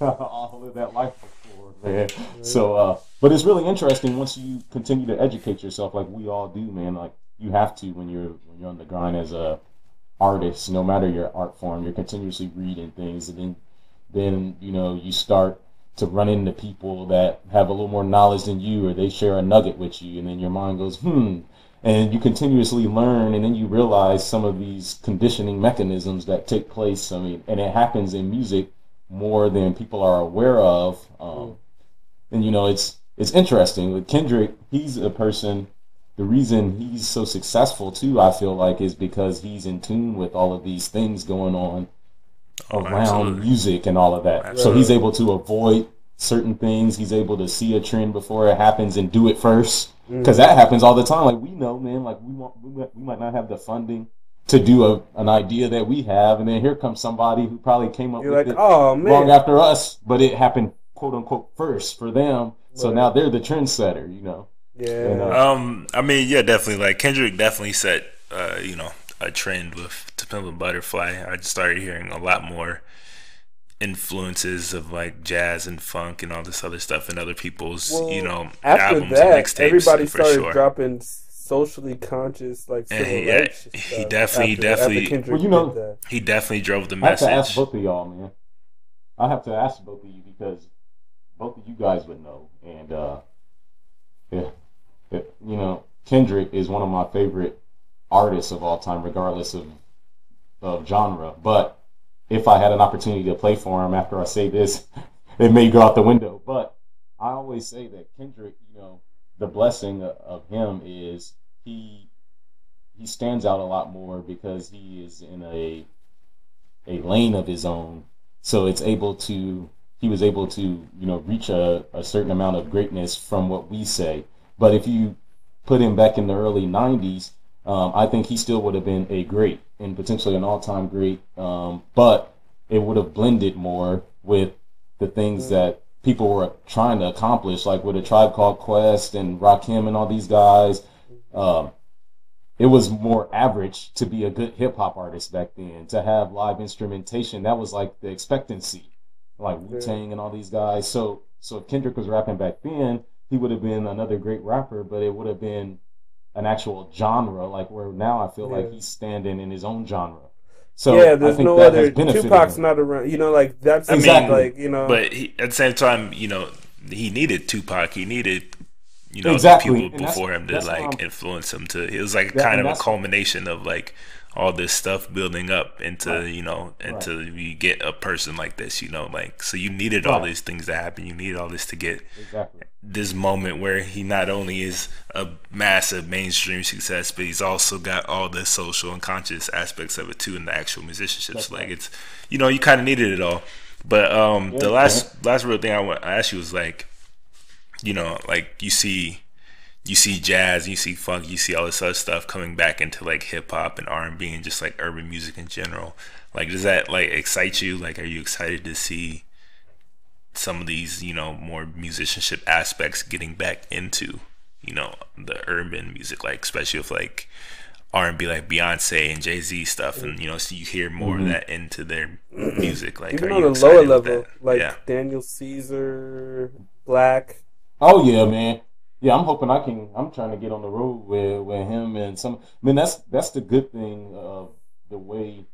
all live that life before, man. So, but it's really interesting once you continue to educate yourself, like we all do, man. Like you have to when you're on the grind as a artist, no matter your art form, you're continuously reading things, and then you start to run into people that have a little more knowledge than you, or they share a nugget with you, and then your mind goes, and you continuously learn, and then you realize some of these conditioning mechanisms that take place. I mean, and it happens in music more than people are aware of. And it's interesting. With Kendrick, he's a person. The reason he's so successful too, I feel like, is because he's in tune with all of these things going on around music and all of that. Absolutely. So he's able to avoid certain things. He's able to see a trend before it happens and do it first. Because that happens all the time. Like we know, man, like we might not have the funding to do an idea that we have, and then here comes somebody who probably came up with it long after us, but it happened quote unquote first for them. So now they're the trendsetter, Yeah. And, I mean, yeah, definitely. Like Kendrick definitely set, a trend with To Pimp a Butterfly. I just started hearing a lot more influences of like jazz and funk and all this other stuff in other people's, albums and mixtapes. Everybody started dropping socially conscious, like civil rights stuff. He definitely he definitely drove the message. I have to ask both of y'all, man. I have to ask both of you because both of you guys would know, and Kendrick is one of my favorite artists of all time, regardless of genre. But if I had an opportunity to play for him after I say this, it may go out the window. But I always say that Kendrick, the blessing of him is he stands out a lot more because he is in a lane of his own. So he was able to reach a certain amount of greatness from what we say. But if you put him back in the early 90s, I think he still would have been a great and potentially an all-time great, but it would have blended more with the things that people were trying to accomplish, like with A Tribe Called Quest and Rakim and all these guys. It was more average to be a good hip-hop artist back then. To have live instrumentation, that was like the expectancy, like Wu-Tang and all these guys. So if Kendrick was rapping back then, he would have been another great rapper, but it would have been an actual genre, like where now I feel like he's standing in his own genre. So there's no other. Tupac's not around. That's exactly But at the same time, he needed Tupac. He needed people before him to influence him to. It was like kind of a culmination of like all this stuff building up into you get a person like this. So you needed all these things to happen. You needed all this to get this moment where he not only is a massive mainstream success, but he's also got all the social and conscious aspects of it too in the actual musicianship. So like it's you kind of needed it all. But the last real thing I want to ask you was like, like you see jazz, you see funk, you see all this other stuff coming back into like hip hop and R&B and just like urban music in general. Like, does that like excite you? Like, are you excited to see some of these, more musicianship aspects getting back into, the urban music, like especially with like R&B, like Beyonce and Jay-Z stuff, and so you hear more of that into their music. Like, even on a lower level, like Daniel Caesar, Black. Oh yeah, man. Yeah, I'm hoping I'm trying to get on the road with him and some. I mean, that's the good thing of the way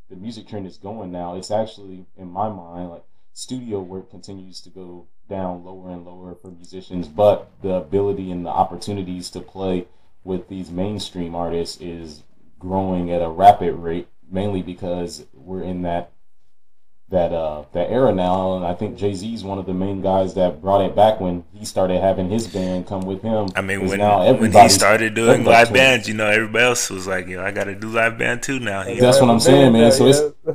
the music trend is going now. It's actually, in my mind, like studio work continues to go down lower and lower for musicians, but the ability and the opportunities to play with these mainstream artists is growing at a rapid rate, mainly because we're in that era now, and I think Jay-Z is one of the main guys that brought it back when he started having his band come with him. I mean, when he started doing live bands, everybody else was like, I got to do live band too now. That's what I'm saying, man. So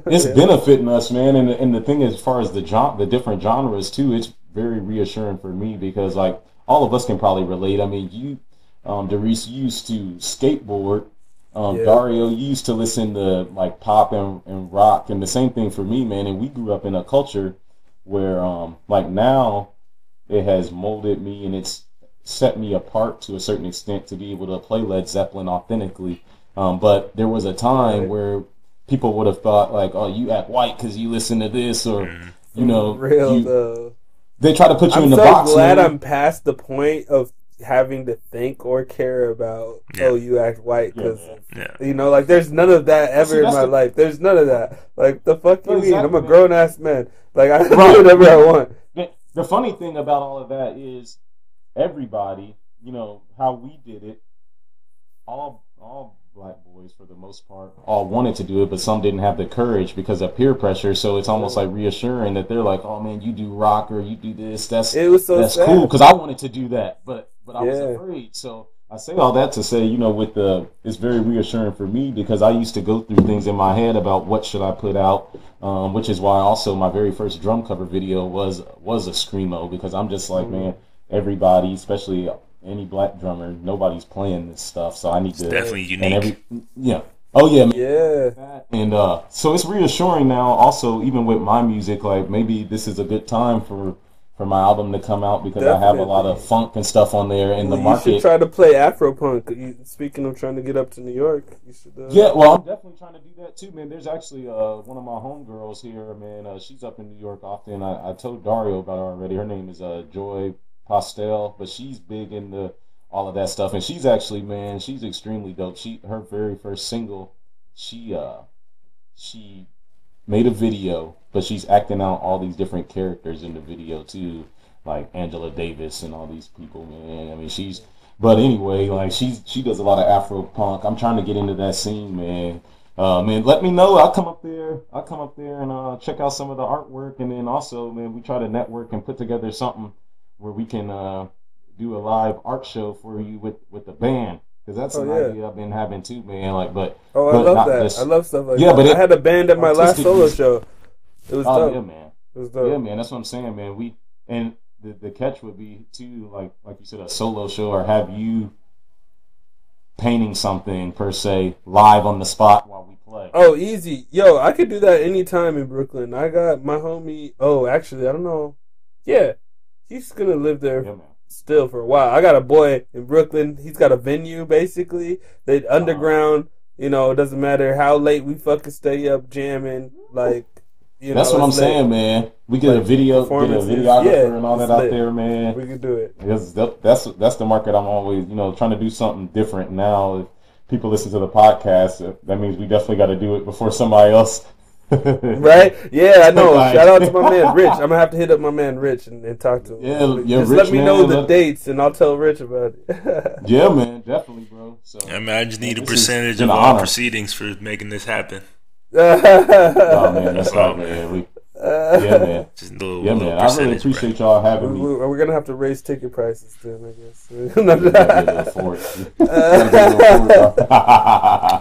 it's benefiting us, man. And the thing is, as far as the different genres too, it's very reassuring for me because like all of us can probably relate. I mean, you, Darius, used to skateboard. Dario used to listen to like pop and rock, and the same thing for me, man. And we grew up in a culture where like now it has molded me, and it's set me apart to a certain extent to be able to play Led Zeppelin authentically. But there was a time where people would have thought like, "Oh, you act white because you listen to this," or you know, they try to put you in the box. I'm so glad I'm past the point of having to think or care about you act white because you know, like there's none of that ever in my life. There's none of that. Like the fuck you mean? I'm a grown ass man. Like I do whatever I want. The funny thing about all of that is everybody, you know, how we did it. All black boys for the most part all wanted to do it, but some didn't have the courage because of peer pressure. So it's almost like reassuring that they're like, "Oh man, you do rock or you do this. That's cool." Because I wanted to do that, but I was afraid. So I say all that to say, you know, it's very reassuring for me because I used to go through things in my head about what should I put out, which is why also my very first drum cover video was a screamo because I'm just like, man, everybody, especially any black drummer, nobody's playing this stuff, so I need to. It's definitely unique. And so it's reassuring now. Also, even with my music, like maybe this is a good time for my album to come out because I have a lot of funk and stuff on there in the market. You should try to play Afropunk. Speaking of trying to get up to New York, you should. Yeah, well, I'm definitely trying to do that too, man. There's actually one of my homegirls here, man. She's up in New York often. I told Dario about her already. Her name is Joy Pastel, but she's big into all of that stuff, and she's actually, man, she's extremely dope. Her very first single, she made a video, but she's acting out all these different characters in the video too, like Angela Davis and all these people, man. I mean, but anyway, like she does a lot of Afro punk. I'm trying to get into that scene, man. Man, let me know. I'll come up there and check out some of the artwork, and then also, man, we try to network and put together something where we can do a live art show for you with the band, because that's an idea I've been having too, man. Like, I love that. I love stuff like that. But I had a band at my last solo show. It was dope. Yeah, man. It was dope. Yeah, man. That's what I'm saying, man. The catch would be too, like you said, a solo show, or have you painting something per se live on the spot while we play. Oh, easy. Yo, I could do that anytime in Brooklyn. I got my homie. Oh, actually, I don't know. Yeah. He's going to live there still for a while. I got a boy in Brooklyn. He's got a venue, basically. They underground. You know, it doesn't matter how late we fucking stay up jamming. Like, you know. That's what I'm saying, man. We get a videographer and all that out there, man. We can do it. That's the market I'm always, trying to do something different now. If people listen to the podcast, that means we definitely got to do it before somebody else. Right? Yeah, I know. Shout out to my man Rich. I'm gonna have to hit up my man Rich and talk to him. Just let me know the dates and I'll tell Rich about it. Yeah, man, definitely, bro. So I just need a percentage of all proceedings for making this happen. Oh man, that's right, man. Man. Just a little, man. I really appreciate y'all having me. We're gonna have to raise ticket prices then, I guess.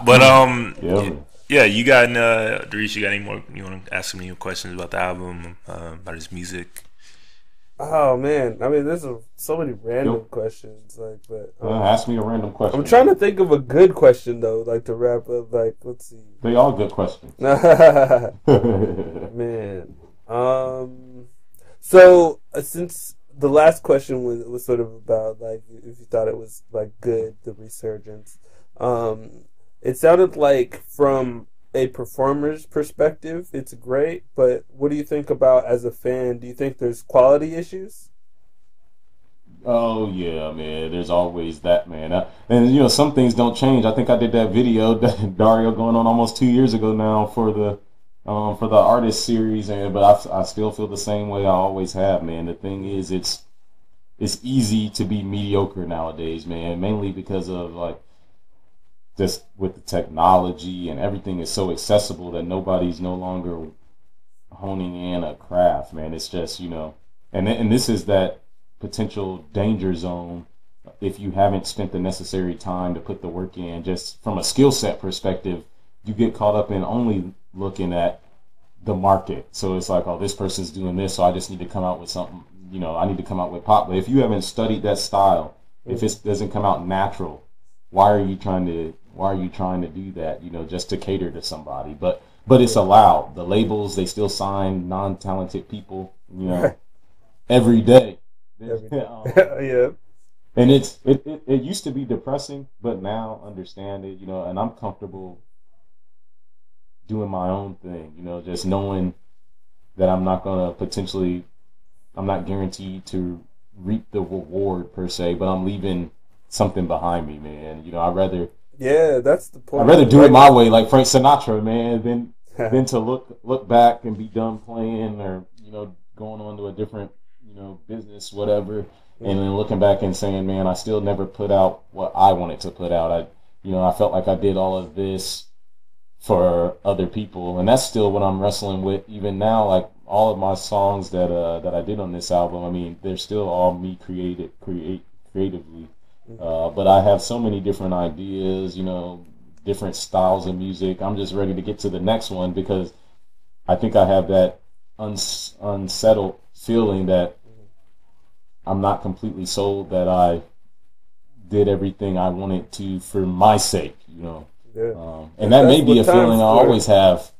But yeah, you got Darius, you got any more? You want to ask him any questions about the album, about his music? Oh man, I mean, there's so many random questions. Ask me a random question. I'm trying to think of a good question though, like to wrap up. Like, let's see. They all good questions. Man, so since the last question was sort of about like if you thought it was like good, the resurgence. It sounded like from a performer's perspective, it's great, but what do you think about as a fan? Do you think there's quality issues? Oh, yeah, man. There's always that, man. And, some things don't change. I think I did that video, Dario, going on almost 2 years ago now for the artist series, but I still feel the same way I always have, man. The thing is, it's easy to be mediocre nowadays, man, mainly because of, like, just with the technology and everything is so accessible that nobody's no longer honing in a craft, man. It's just, and this is that potential danger zone if you haven't spent the necessary time to put the work in. Just from a skill set perspective, you get caught up in only looking at the market. So it's like, oh, this person's doing this, so I just need to come out with something, I need to come out with pop. But if you haven't studied that style, if it doesn't come out natural, why are you trying to do that, just to cater to somebody? But it's allowed. The labels, they still sign non-talented people, every day. Yeah. And it used to be depressing, but now understand it, and I'm comfortable doing my own thing, just knowing that I'm not guaranteed to reap the reward per se, but I'm leaving something behind me, man. Yeah, that's the point. I'd rather do it my way, like Frank Sinatra, man, than to look back and be done playing or going on to a different business, whatever, and then looking back and saying, man, I still never put out what I wanted to put out. I felt like I did all of this for other people, and that's still what I'm wrestling with even now. Like all of my songs that I did on this album, I mean, they're still all me creatively. But I have so many different ideas, different styles of music. I'm just ready to get to the next one because I think I have that unsettled feeling that I'm not completely sold that I did everything I wanted to for my sake, Yeah. And that may be a feeling I always have.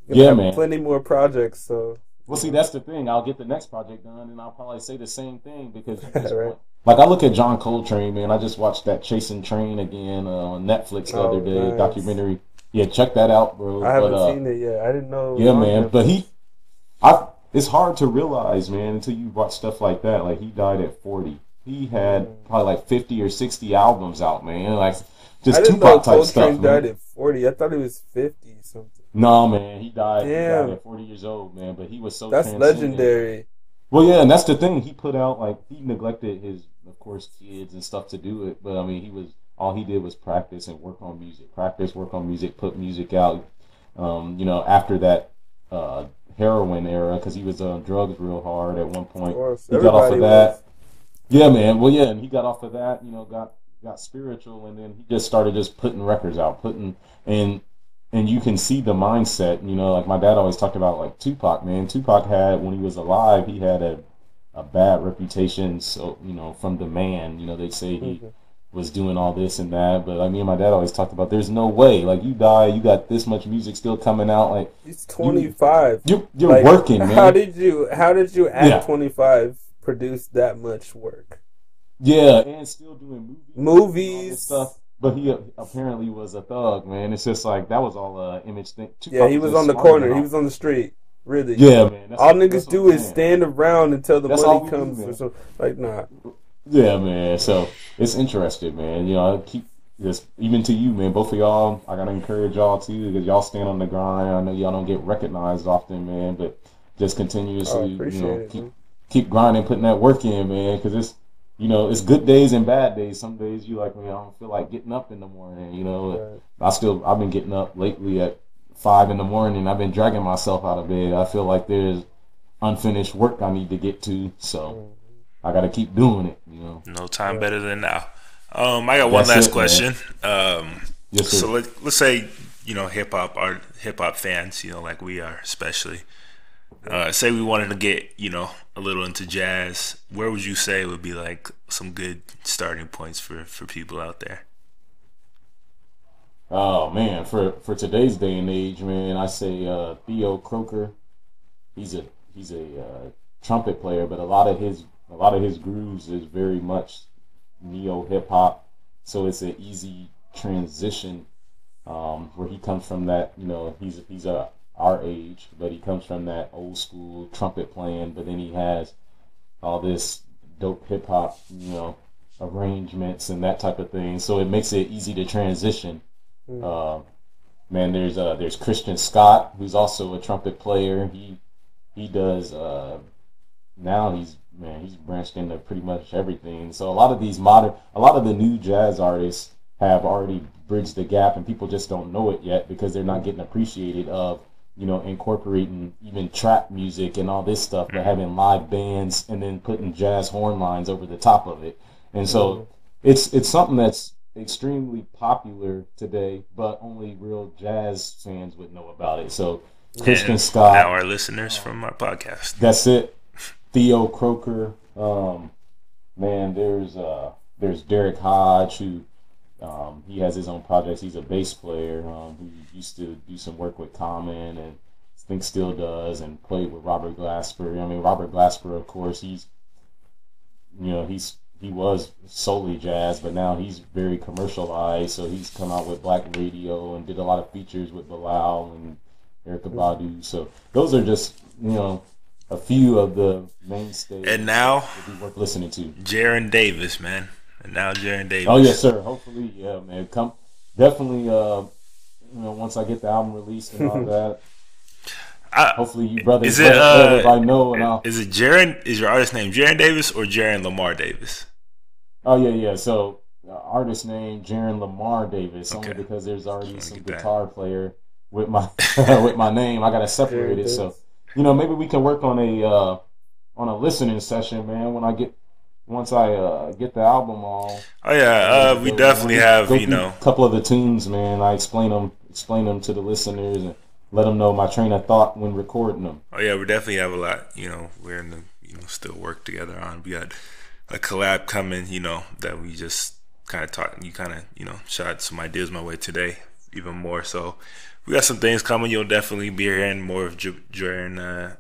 Yeah, man. Plenty more projects, so. Well, see, that's the thing. I'll get the next project done, and I'll probably say the same thing because you just right. Like, I look at John Coltrane, man. I just watched that Chasing Train again on Netflix the other day, documentary. Yeah, check that out, bro. I haven't seen it yet. I didn't know. Yeah, man. But it's hard to realize, man, until you watch stuff like that. Like, he died at 40. He had probably like 50 or 60 albums out, man. Like, just Tupac type stuff, man. Coltrane died at 40. I thought he was 50 something. No, man, he died at 40 years old, man. But he was so That's legendary. Well, yeah, and that's the thing. He put out, like, he neglected his, of course, kids and stuff to do it. But, I mean, all he did was practice and work on music. Practice, work on music, put music out. After that heroin era, because he was on drugs real hard at one point. He got off of that. Yeah, man. Well, yeah, and he got off of that, got spiritual, and then he just started just putting records out, and you can see the mindset, like my dad always talked about, like Tupac, man. Tupac had, when he was alive, he had a bad reputation, so, from the man, they'd say he was doing all this and that, but me and my dad always talked about, there's no way, like, you die, you got this much music still coming out, like, he's 25. You're like, working, man. How did you at 25 produce that much work? Yeah, and still doing movies and stuff. But he apparently was a thug, man. It's just like, that was all image thing. Yeah, he was on the corner. He was on the street. Really. Yeah, man. All niggas do is stand around until the money comes. Or something. Like, nah. Yeah, man. So, it's interesting, man. I keep this, even to you, man. Both of y'all, I got to encourage y'all, too, because y'all stand on the grind. I know y'all don't get recognized often, man, but just continuously, keep grinding, putting that work in, man, because it's, it's good days and bad days. Some days you like, man, I don't feel like getting up in the morning, Right. I've been getting up lately at 5 in the morning. I've been dragging myself out of bed. I feel like there's unfinished work I need to get to, so I got to keep doing it, No time better than now. I got one last question. Yes, sir. So let's say, hip hop fans, like we are especially. Say we wanted to get, a little into jazz. Where would you say would be like some good starting points for people out there? Oh man, for today's day and age, man, I say Theo Croker. He's a trumpet player, but a lot of his grooves is very much neo hip hop. So it's an easy transition where he comes from that. He's our age, but he comes from that old school trumpet playing, but then he has all this dope hip hop, arrangements and that type of thing. So it makes it easy to transition. Man, there's Christian Scott, who's also a trumpet player. He does now he's branched into pretty much everything. So a lot of the new jazz artists have already bridged the gap, and people just don't know it yet because they're not getting appreciated of incorporating even trap music and all this stuff, but having live bands and then putting jazz horn lines over the top of it. And so it's something that's extremely popular today, but only real jazz fans would know about it. So Christian Scott. Now our listeners from our podcast. That's it. Theo Croker. Man, there's Derek Hodge, who he has his own projects. He's a bass player who used to do some work with Common and I think still does, and played with Robert Glasper. Robert Glasper, of course, he's he was solely jazz, but now he's very commercialized. So he's come out with Black Radio and did a lot of features with Bilal and Erykah Badu. So those are just, a few of the mainstays. And now, that be worth listening to. Jaron Davis, man. And now Jaron Davis. Oh yes, sir. Hopefully, yeah, man. Definitely. Once I get the album released and all that. Hopefully, you brothers let everybody know. And is it Jaron? Is your artist name Jaron Davis or Jaron Lamar Davis? Oh yeah. So artist name Jaron Lamar Davis, only because there's already some guitar player with my with my name. I gotta separate it. So maybe we can work on a listening session, man. Once I get the album all. Oh yeah, we definitely have a couple of the tunes, man. I explain them to the listeners and let them know my train of thought when recording them. Oh yeah, we definitely have a lot. We're in the still work together on. We got a collab coming. That we just kind of talked. You kind of shot some ideas my way today, even more. So we got some things coming. You'll definitely be hearing more of Jaron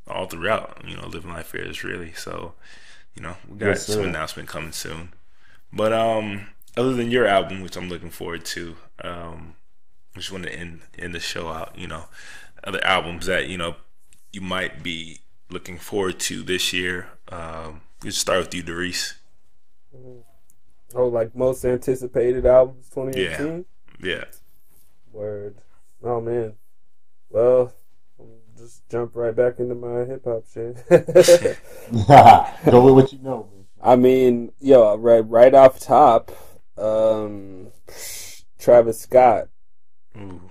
all throughout. Living Life Fearless, really. So we got some announcement coming soon. But other than your album, which I'm looking forward to. Just want to end the show out, other albums that, you might be looking forward to this year. Let's start with you, Darice. Oh, like most anticipated albums 2018? Yeah. Word. Oh, man. Well, just jump right back into my hip-hop shit. Go with what you know, man. I mean, right off top, Travis Scott. Ooh.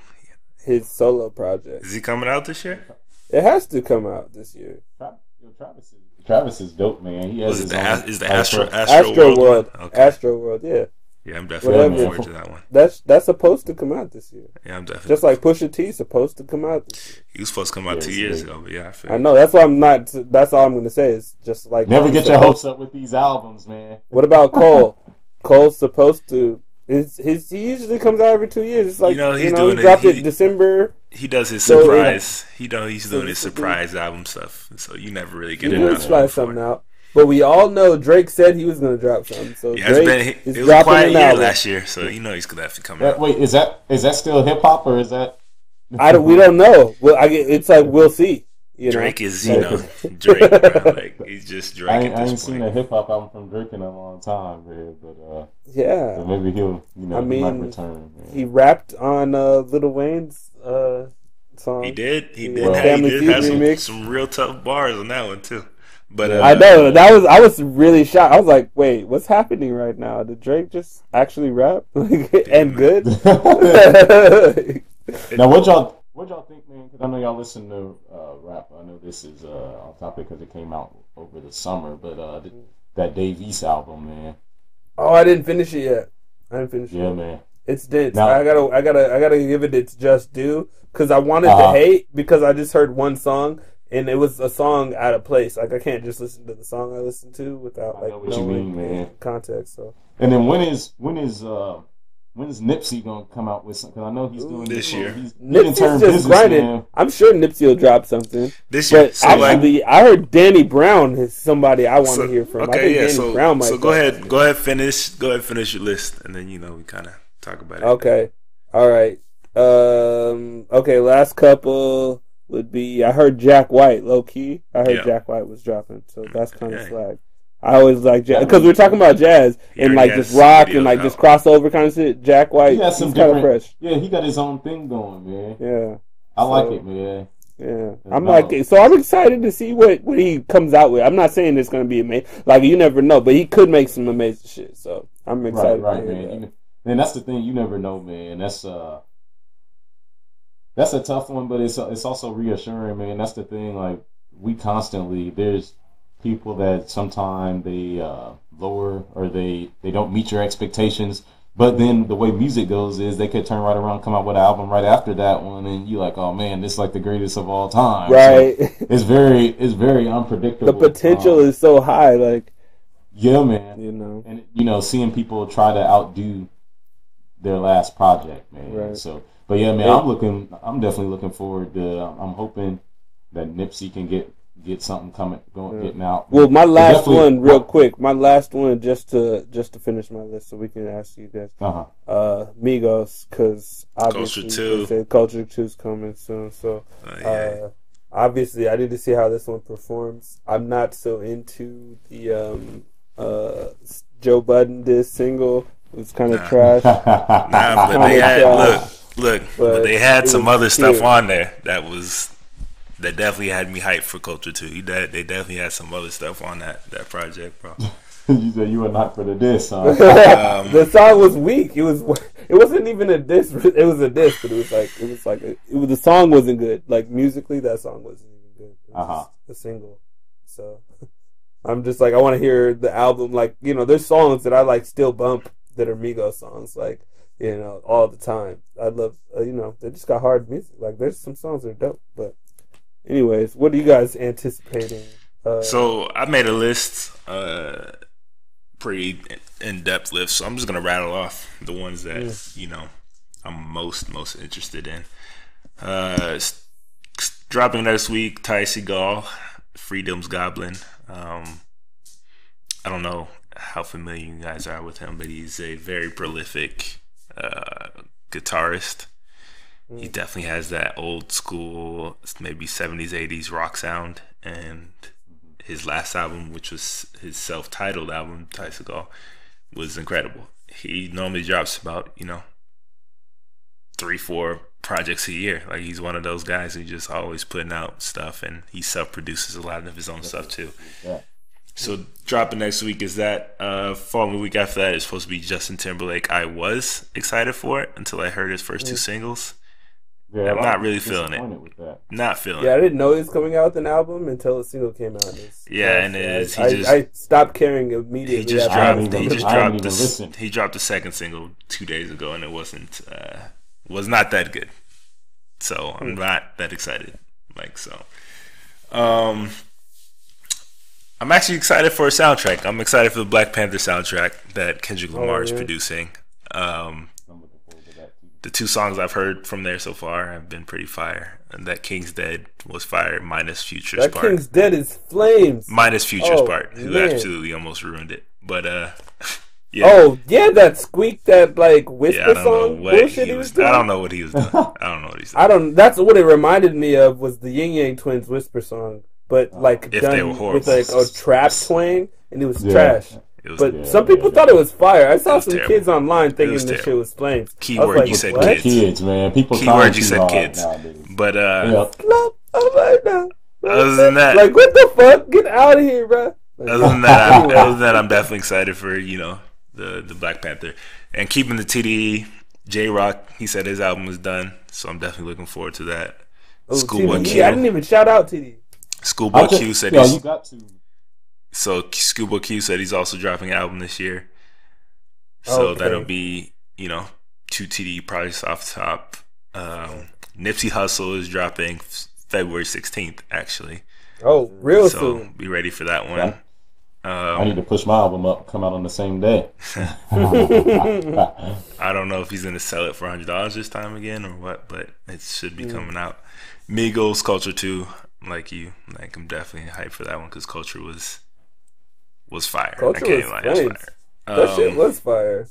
His solo project. Is he coming out this year? It has to come out this year. Travis is dope, man. He has the Astro World. Okay. Astro World, yeah. Yeah, I'm definitely looking forward to that one. That's supposed to come out this year. Yeah, I'm definitely. Just like Pusha T supposed to come out this year. He was supposed to come out 2 years ago, but yeah, I know. That's why I'm not. That's all I'm going to say. Is just like never get your hopes up with these albums, man. What about Cole? Cole's supposed to. He usually comes out every 2 years. It's like he dropped it December. He does his surprise. He's doing his surprise album stuff, so you never really get it. He does try something out, but we all know Drake said he was going to drop something. So yeah, Drake it was a quiet year last year, so he's going to have to come out. Wait, is that still hip hop or is that? We don't know. Well, it's like we'll see. Drake is Drake, bro. Like he's just Drake. I ain't seen a hip hop album from Drake in a long time, man. But yeah, so maybe he'll he might return. Man. He rapped on Lil Wayne's song. He did. He did have some real tough bars on that one too. But I know I was really shocked. I was like, wait, what's happening right now? Did Drake just actually rap and good? Now what y'all think, man? Because I know y'all listen to rap. I know this is on topic because it came out over the summer. But that Dave East album, man. Oh, I didn't finish it yet. Yeah, man. It's dense. Now, I gotta give it its just due because I wanted to hate because I just heard one song and it was a song out of place. Like I can't just listen to the song I listened to without knowing context. So. And then when is Nipsey gonna come out with something? Because I know he's doing this year. Nipsey's just grinding. Man. I'm sure Nipsey will drop something this year. But actually, I heard Danny Brown is somebody I want to hear from. Okay, Danny Brown might go ahead, finish your list, and then we kind of talk about it. Okay, all right. Okay, last couple would be I heard Jack White low key. I heard Jack White was dropping, so that's kind of swag. I always like jazz because we're talking about jazz and like just rock and like just crossover kind of shit. Jack White, he's kind of fresh. Yeah, he got his own thing going, man. Yeah, I like it, man. Yeah, I'm excited to see what he comes out with. I'm not saying it's going to be amazing. Like you never know, but he could make some amazing shit. So I'm excited. Right, man. Man, that's the thing. You never know, man. That's a tough one, but it's also reassuring, man. That's the thing. Like we constantly there's people that sometimes they lower or they don't meet your expectations. But then the way music goes is they could turn right around, come out with an album right after that one, and you like, oh man, this is like the greatest of all time. Right. So it's very unpredictable. The potential is so high, like. Yeah, man. And seeing people try to outdo their last project, man. Right. So, but yeah, man, I'm definitely looking forward to. I'm hoping that Nipsey can get get something getting out. Well, my last one, real quick. My last one, just to finish my list, so we can ask you guys. Migos, because obviously Culture 2's coming soon. So obviously, I need to see how this one performs. I'm not so into the Joe Budden diss single. It was kind of trash. But they had but they had some other stuff on there that definitely had me hyped for Culture 2. They definitely had some other stuff on that project, bro. You said you were not for the diss, huh? The song was weak. It wasn't even a diss. It was a diss, but the song wasn't good. Like musically, that song wasn't even good. It was a single. So I'm just like, I want to hear the album. Like, you know, there's songs that I like still bump that are Migos songs, like, you know, all the time. I love, you know, they just got hard music. Like, there's some songs that are dope. But anyways, what are you guys anticipating? So I made a list, pretty in-depth list. So I'm just gonna rattle off the ones that you know I'm most interested in. Dropping next week, Ty Segall, Freedom's Goblin. I don't know how familiar you guys are with him, but he's a very prolific guitarist. He definitely has that old school, maybe 70s, 80s rock sound. And his last album, which was his self-titled album, Ty Segall, was incredible. He normally drops about, you know, 3-4 projects a year. Like, he's one of those guys who just always putting out stuff, and he self-produces a lot of his own stuff too. Yeah. So dropping next week is that. Following week after that is supposed to be Justin Timberlake. I was excited for it until I heard his first 2 singles. Yeah, I'm not really feeling it. Not feeling it. Yeah, I didn't know he was coming out with an album until the single came out. I stopped caring immediately. He dropped the second single 2 days ago, and it was not that good. So I'm not that excited. Like, so. I'm actually excited for a soundtrack. I'm excited for the Black Panther soundtrack that Kendrick Lamar is producing. The 2 songs I've heard from there so far have been pretty fire. And that King's Dead was fire, minus Future's part. That King's Dead is flames. Minus Future's part, who absolutely almost ruined it. But, yeah. Oh, yeah, that squeak, that, like, whisper song bullshit he was doing. I don't know what he was doing. That's what it reminded me of, was the Yin Yang Twins whisper song. But, like, done with, like, a trap twang, and it was trash. But some people thought it was fire. I saw some kids online thinking this shit was flames. Keyword, like, you said kids. Kids, man. People Keyword, you said kids. But, other than that, like, what the fuck? Get out of here, bro. Other than that, I'm definitely excited for, you know, the Black Panther. And keeping the TDE, J-Rock, he said his album was done, so I'm definitely looking forward to that. Schoolboy Q. I didn't even shout out TDE. Schoolboy Q said you got to. So Schoolboy Q said he's also dropping an album this year. So that'll be, you know, 2 TDE projects off the top. Nipsey Hussle is dropping February 16th, actually. Oh, real soon. So be ready for that one. Yeah. I need to push my album up, come out on the same day. I don't know if he's going to sell it for $100 this time again or what, but it should be coming out. Migos, Culture 2, I'm definitely hyped for that one because Culture was fire. Culture was fire. That shit was fire.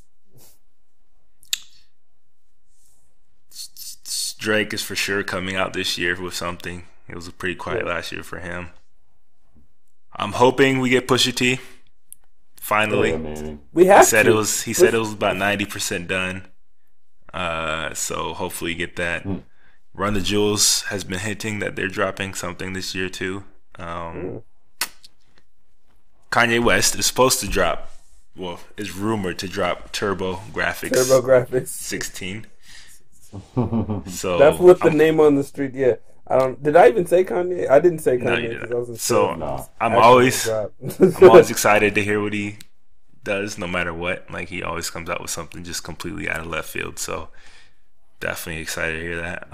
Drake is for sure coming out this year with something. It was pretty quiet last year for him. I'm hoping we get Pusha T. Finally, we have. He said it was about 90% done. So hopefully get that. Run the Jewels has been hinting that they're dropping something this year too. Kanye West is supposed to drop. Well, is rumored to drop Turbo Graphics 16. So that's what the name on the street. Yeah. Did I even say Kanye? I didn't say Kanye. No, you didn't. I'm always excited to hear what he does, no matter what. Like, he always comes out with something just completely out of left field. So definitely excited to hear that.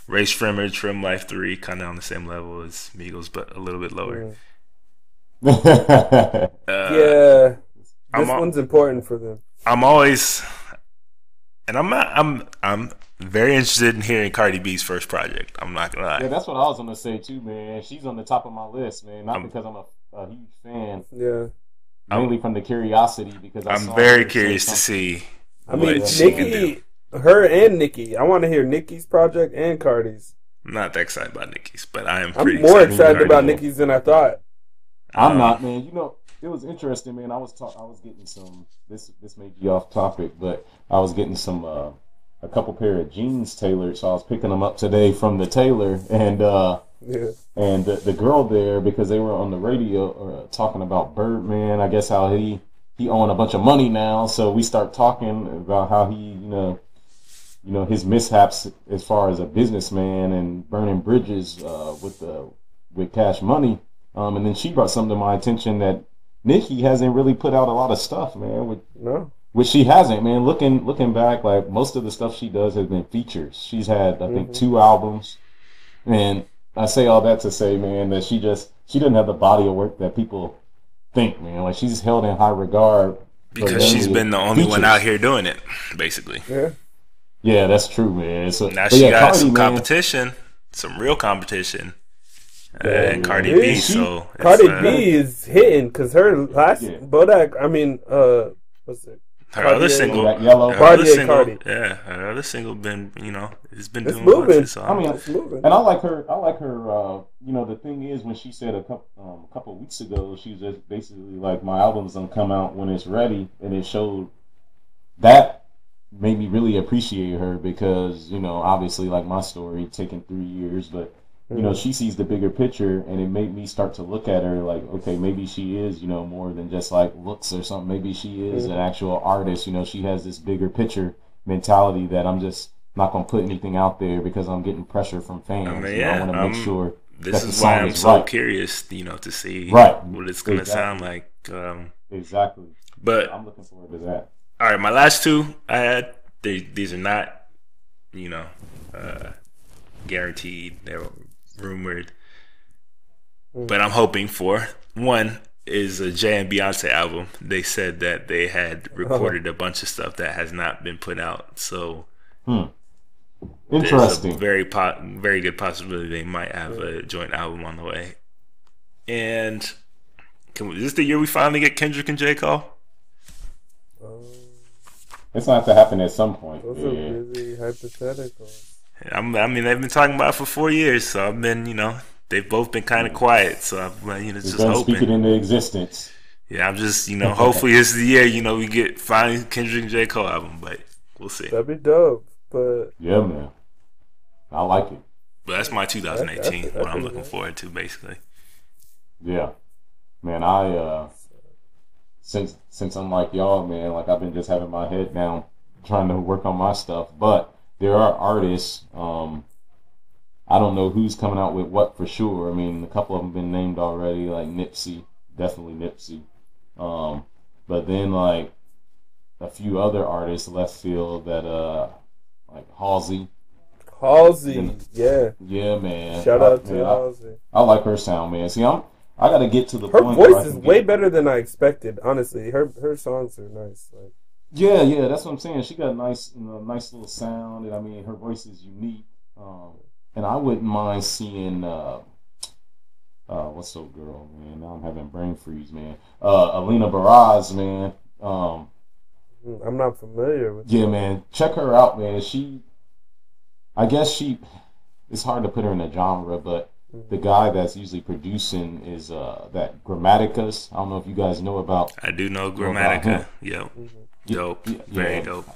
Ray Shrimmer, Trim Life 3, kind of on the same level as Migos, but a little bit lower. Yeah, this one's important for them. I'm always And I'm very interested in hearing Cardi B's first project. I'm not gonna lie. Yeah, that's what I was gonna say too, man. She's on the top of my list, man. Not because I'm a huge fan. Yeah. Mainly from the curiosity, because I'm very curious to see. I mean, Nicki, her and Nicki. I want to hear Nicki's project and Cardi's. I'm not that excited about Nicki's, but I'm more excited about Nicki's than I thought. I'm not, man. You know, it was interesting, man. I was getting some. This may be off topic, but I was getting some a couple pair of jeans tailored, so I was picking them up today from the tailor, and and the girl there, because they were on the radio talking about Birdman. I guess how he owned a bunch of money now, so we start talking about how he you know his mishaps as far as a businessman and burning bridges with Cash Money. And then she brought something to my attention that Nicki hasn't really put out a lot of stuff, man. Which she hasn't, man. Looking back, like most of the stuff she does has been features. She's had, I think, 2 albums, and I say all that to say, man, that she doesn't have the body of work that people think, man. Like, she's held in high regard because she's been the only one out here doing it, basically. Yeah, that's true, man. So now she got some competition, some real competition. And Cardi B, so Cardi B is hitting because her last Bodak. I mean, what's it? Her other single, her other single been, it's been doing moving. So I mean, it's moving. And I like her. The thing is, when she said a couple of weeks ago, she was just basically like, my album's gonna come out when it's ready, and it showed that made me really appreciate her because obviously, like my story, taking 3 years, but. She sees the bigger picture, and it made me start to look at her like, okay, maybe she is, more than just like looks or something. Maybe she is an actual artist. She has this bigger picture mentality that I'm just not going to put anything out there because I'm getting pressure from fans. I want to make sure this is why I'm so curious, to see what it's going to sound like. Exactly. But I'm looking forward to that. All right, my last 2 I had, these are not, guaranteed. They're rumored, but I'm hoping for. One is a Jay and Beyonce album. They said that they had recorded a bunch of stuff that has not been put out. So interesting. There's a very good possibility they might have a joint album on the way. And is this the year we finally get Kendrick and J. Cole? It's going to have to happen at some point. Those are really hypothetical. I mean, they've been talking about it for 4 years, so I've been, they've both been kind of quiet. So I'm, just hoping. Speak it into existence. Yeah, I'm just, hopefully this is the year, we get finally Kendrick and J. Cole album, but we'll see. That'd be dope, but yeah, man, I like it. But that's my 2018, what I'm looking forward to, basically. Yeah, man, I since I'm like y'all, man, like I've been just having my head down, trying to work on my stuff, but. There are artists, I don't know who's coming out with what for sure. I mean, a couple of them been named already, like Nipsey, definitely Nipsey. But then, like, a few other artists left field that, like Halsey. Yeah, man. Shout out to Halsey. I like her sound, man. See, I got to get to the point. Her voice is way better than I expected, honestly. Her songs are nice, like. Yeah, that's what I'm saying. She got a nice little sound, and I mean, her voice is unique. And I wouldn't mind seeing what's up, girl, man? Now I'm having brain freeze, man. Alina Baraz, man. I'm not familiar with. Yeah, man, check her out, man. It's hard to put her in a genre, but the guy that's usually producing is that Grammaticus. I don't know if you guys know about. I do know Grammatica. Yep. Dope. Very dope.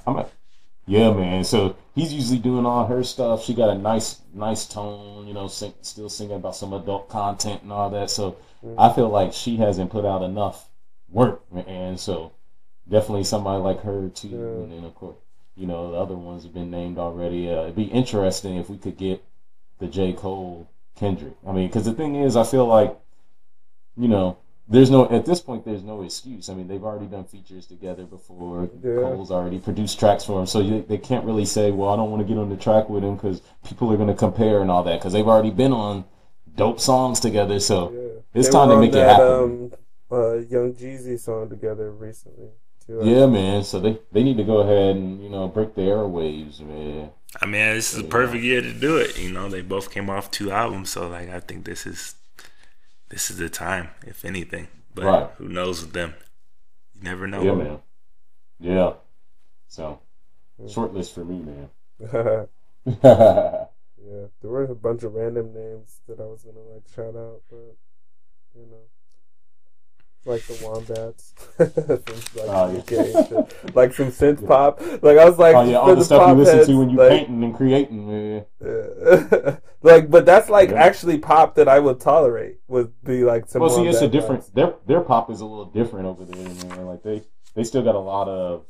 Yeah, man. So he's usually doing all her stuff. She got a nice tone, still singing about some adult content and all that. So I feel like she hasn't put out enough work, and so definitely somebody like her too. Yeah. And then of course, the other ones have been named already. It'd be interesting if we could get the J. Cole Kendrick. I mean, because the thing is, I feel like, at this point, there's no excuse. I mean, they've already done features together before. Yeah. Cole's already produced tracks for him. So they can't really say, well, I don't want to get on the track with him because people are going to compare and all that because they've already been on dope songs together. So it's time to make it happen. Young Jeezy song together recently, too. Yeah, man. So they need to go ahead and break the airwaves, man. I mean, this is a perfect year to do it. They both came off 2 albums, so like I think this is the time, if anything. But who knows with them? You never know. Yeah, man. Yeah. So short list for me, man. Yeah, there were a bunch of random names that I was gonna like shout out, but like the Wombats from like UK and shit. Like some synth pop. Like I was like, all the stuff you listen to when you painting and creating, man. Yeah. Like, but that's like actually pop that I would tolerate. Would be like some. Well, see, it's a different. Their pop is a little different over there, man. Like they still got a lot of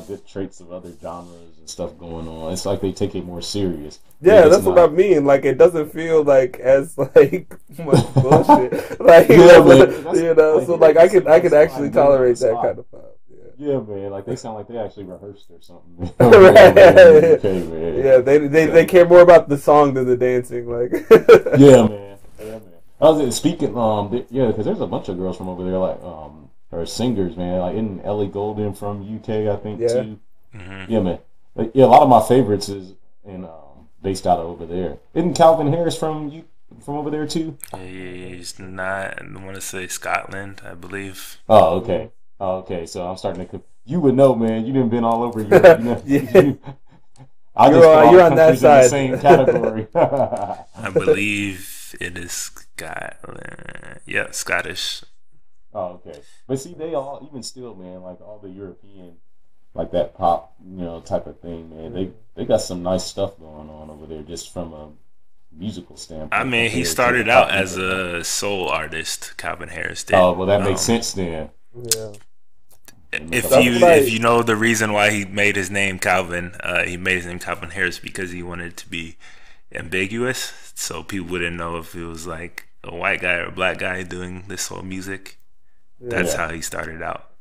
good traits of other genres and stuff going on. It's like they take it more serious. Yeah, that's what I mean. Like it doesn't feel like as like much bullshit. Like so like I could actually tolerate that kind of pop. Yeah, man. Like they sound like they actually rehearsed or something. Right. Okay, man. Yeah, they care more about the song than the dancing. Like. Yeah, man. I was speaking. Because there's a bunch of girls from over there, like or singers, man. Like isn't Ellie Goulding from UK, I think too. Mm-hmm. Yeah, man. Like, a lot of my favorites is based out of over there. Isn't Calvin Harris from over there too? He's not. I want to say Scotland, I believe. Oh, okay. So I'm starting to. You would know, man. You didn't been all over Europe. Yeah. I just you're on that side. In the same category. I believe it is Scotland. Yeah, Scottish. Oh, okay. But see, they all, even still, man, like all the European, like that pop, type of thing, man. They got some nice stuff going on over there, just from a musical standpoint. I mean, he started out as a soul artist, Calvin Harris did. Oh, well, that makes sense then. Yeah. If you know the reason why he made his name Calvin, he made his name Calvin Harris because he wanted it to be ambiguous, so people wouldn't know if it was like a white guy or a black guy doing this whole music. That's how he started out.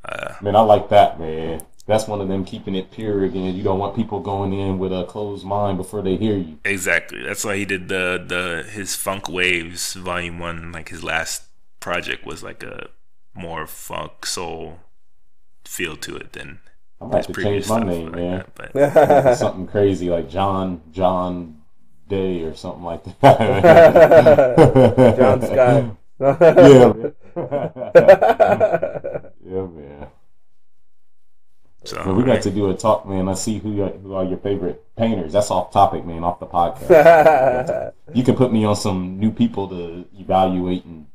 Man, I like that, man. That's one of them keeping it pure again. You don't want people going in with a closed mind before they hear you. Exactly. That's why he did his Funk Waves Volume 1. Like his last project was like a more funk soul feel to it than I'm about to change my name, man. But something crazy like John Day or something like that. John Scott. Yeah, man. Yeah, man. So we got to do a talk, man. Let's see who are your favorite painters. That's off topic, man, off the podcast. You can put me on some new people to evaluate and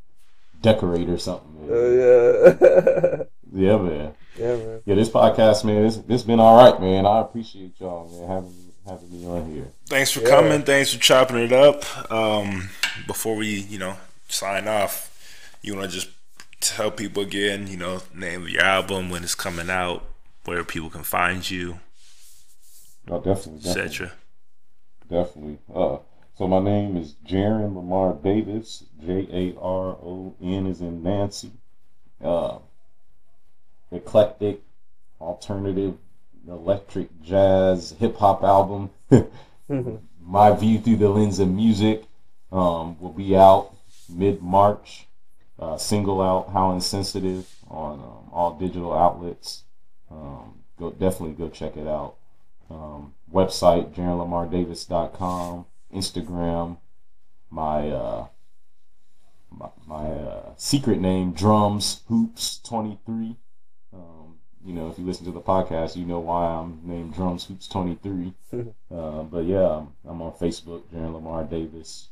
decorate or something. Yeah. Yeah, man. Yeah, man. Yeah, this podcast, man, this been all right, man. I appreciate y'all, man, having me on here. Thanks for coming. Thanks for chopping it up. Before we, sign off, you want to just tell people again, name of your album, when it's coming out, where people can find you. Oh, definitely. Etc. Definitely. So my name is Jaron Lamar Davis. Jaron is in Nancy. Eclectic, alternative, electric, jazz, hip hop album. My View Through the Lens of Music will be out mid-March. Single out, How Insensitive, on all digital outlets. Definitely go check it out. Website JaronLamarDavis.com. Instagram, my secret name, Drums Hoops 23. If you listen to the podcast, you know why I'm named Drums Hoops 23. But yeah, I'm on Facebook, Jaron Lamar Davis.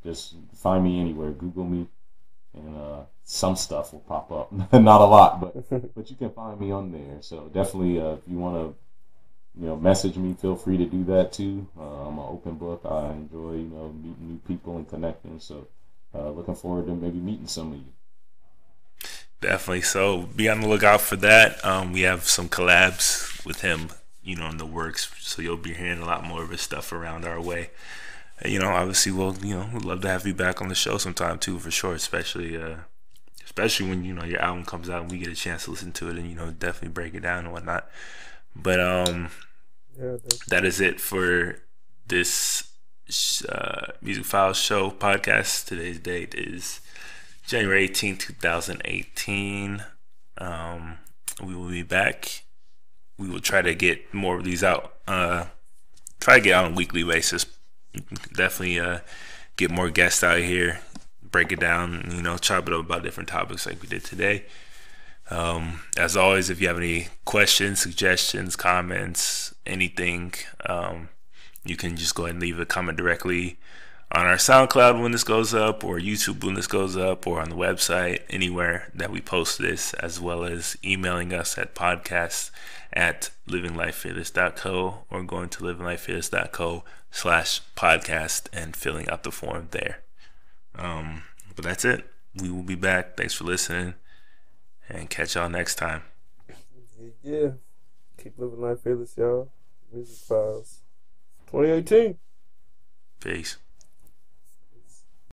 Just find me anywhere, Google me, and some stuff will pop up. Not a lot, but you can find me on there. So definitely, if you want to, message me, feel free to do that too. I'm an open book. I enjoy, meeting new people and connecting. So looking forward to maybe meeting some of you. Definitely. So be on the lookout for that. We have some collabs with him, in the works. So you'll be hearing a lot more of his stuff around our way. Obviously, we'd love to have you back on the show sometime too, for sure. Especially when your album comes out and we get a chance to listen to it and definitely break it down and whatnot. But that is it for this Musicphiles show podcast. Today's date is January 18, 2018. we will be back. We will try to get more of these out. Try to get out on a weekly basis. Definitely get more guests out here. Break it down, chop it up about different topics like we did today. As always, if you have any questions, suggestions, comments, anything, you can just go ahead and leave a comment directly on our SoundCloud when this goes up, or YouTube when this goes up, or on the website, anywhere that we post this, as well as emailing us at podcast@livinglifefearless.co, or going to livinglifefearless.co/podcast and filling out the form there. But that's it. We will be back. Thanks for listening, and catch y'all next time. Yeah. Keep living life fearless, y'all. Musicphiles 2018. Peace.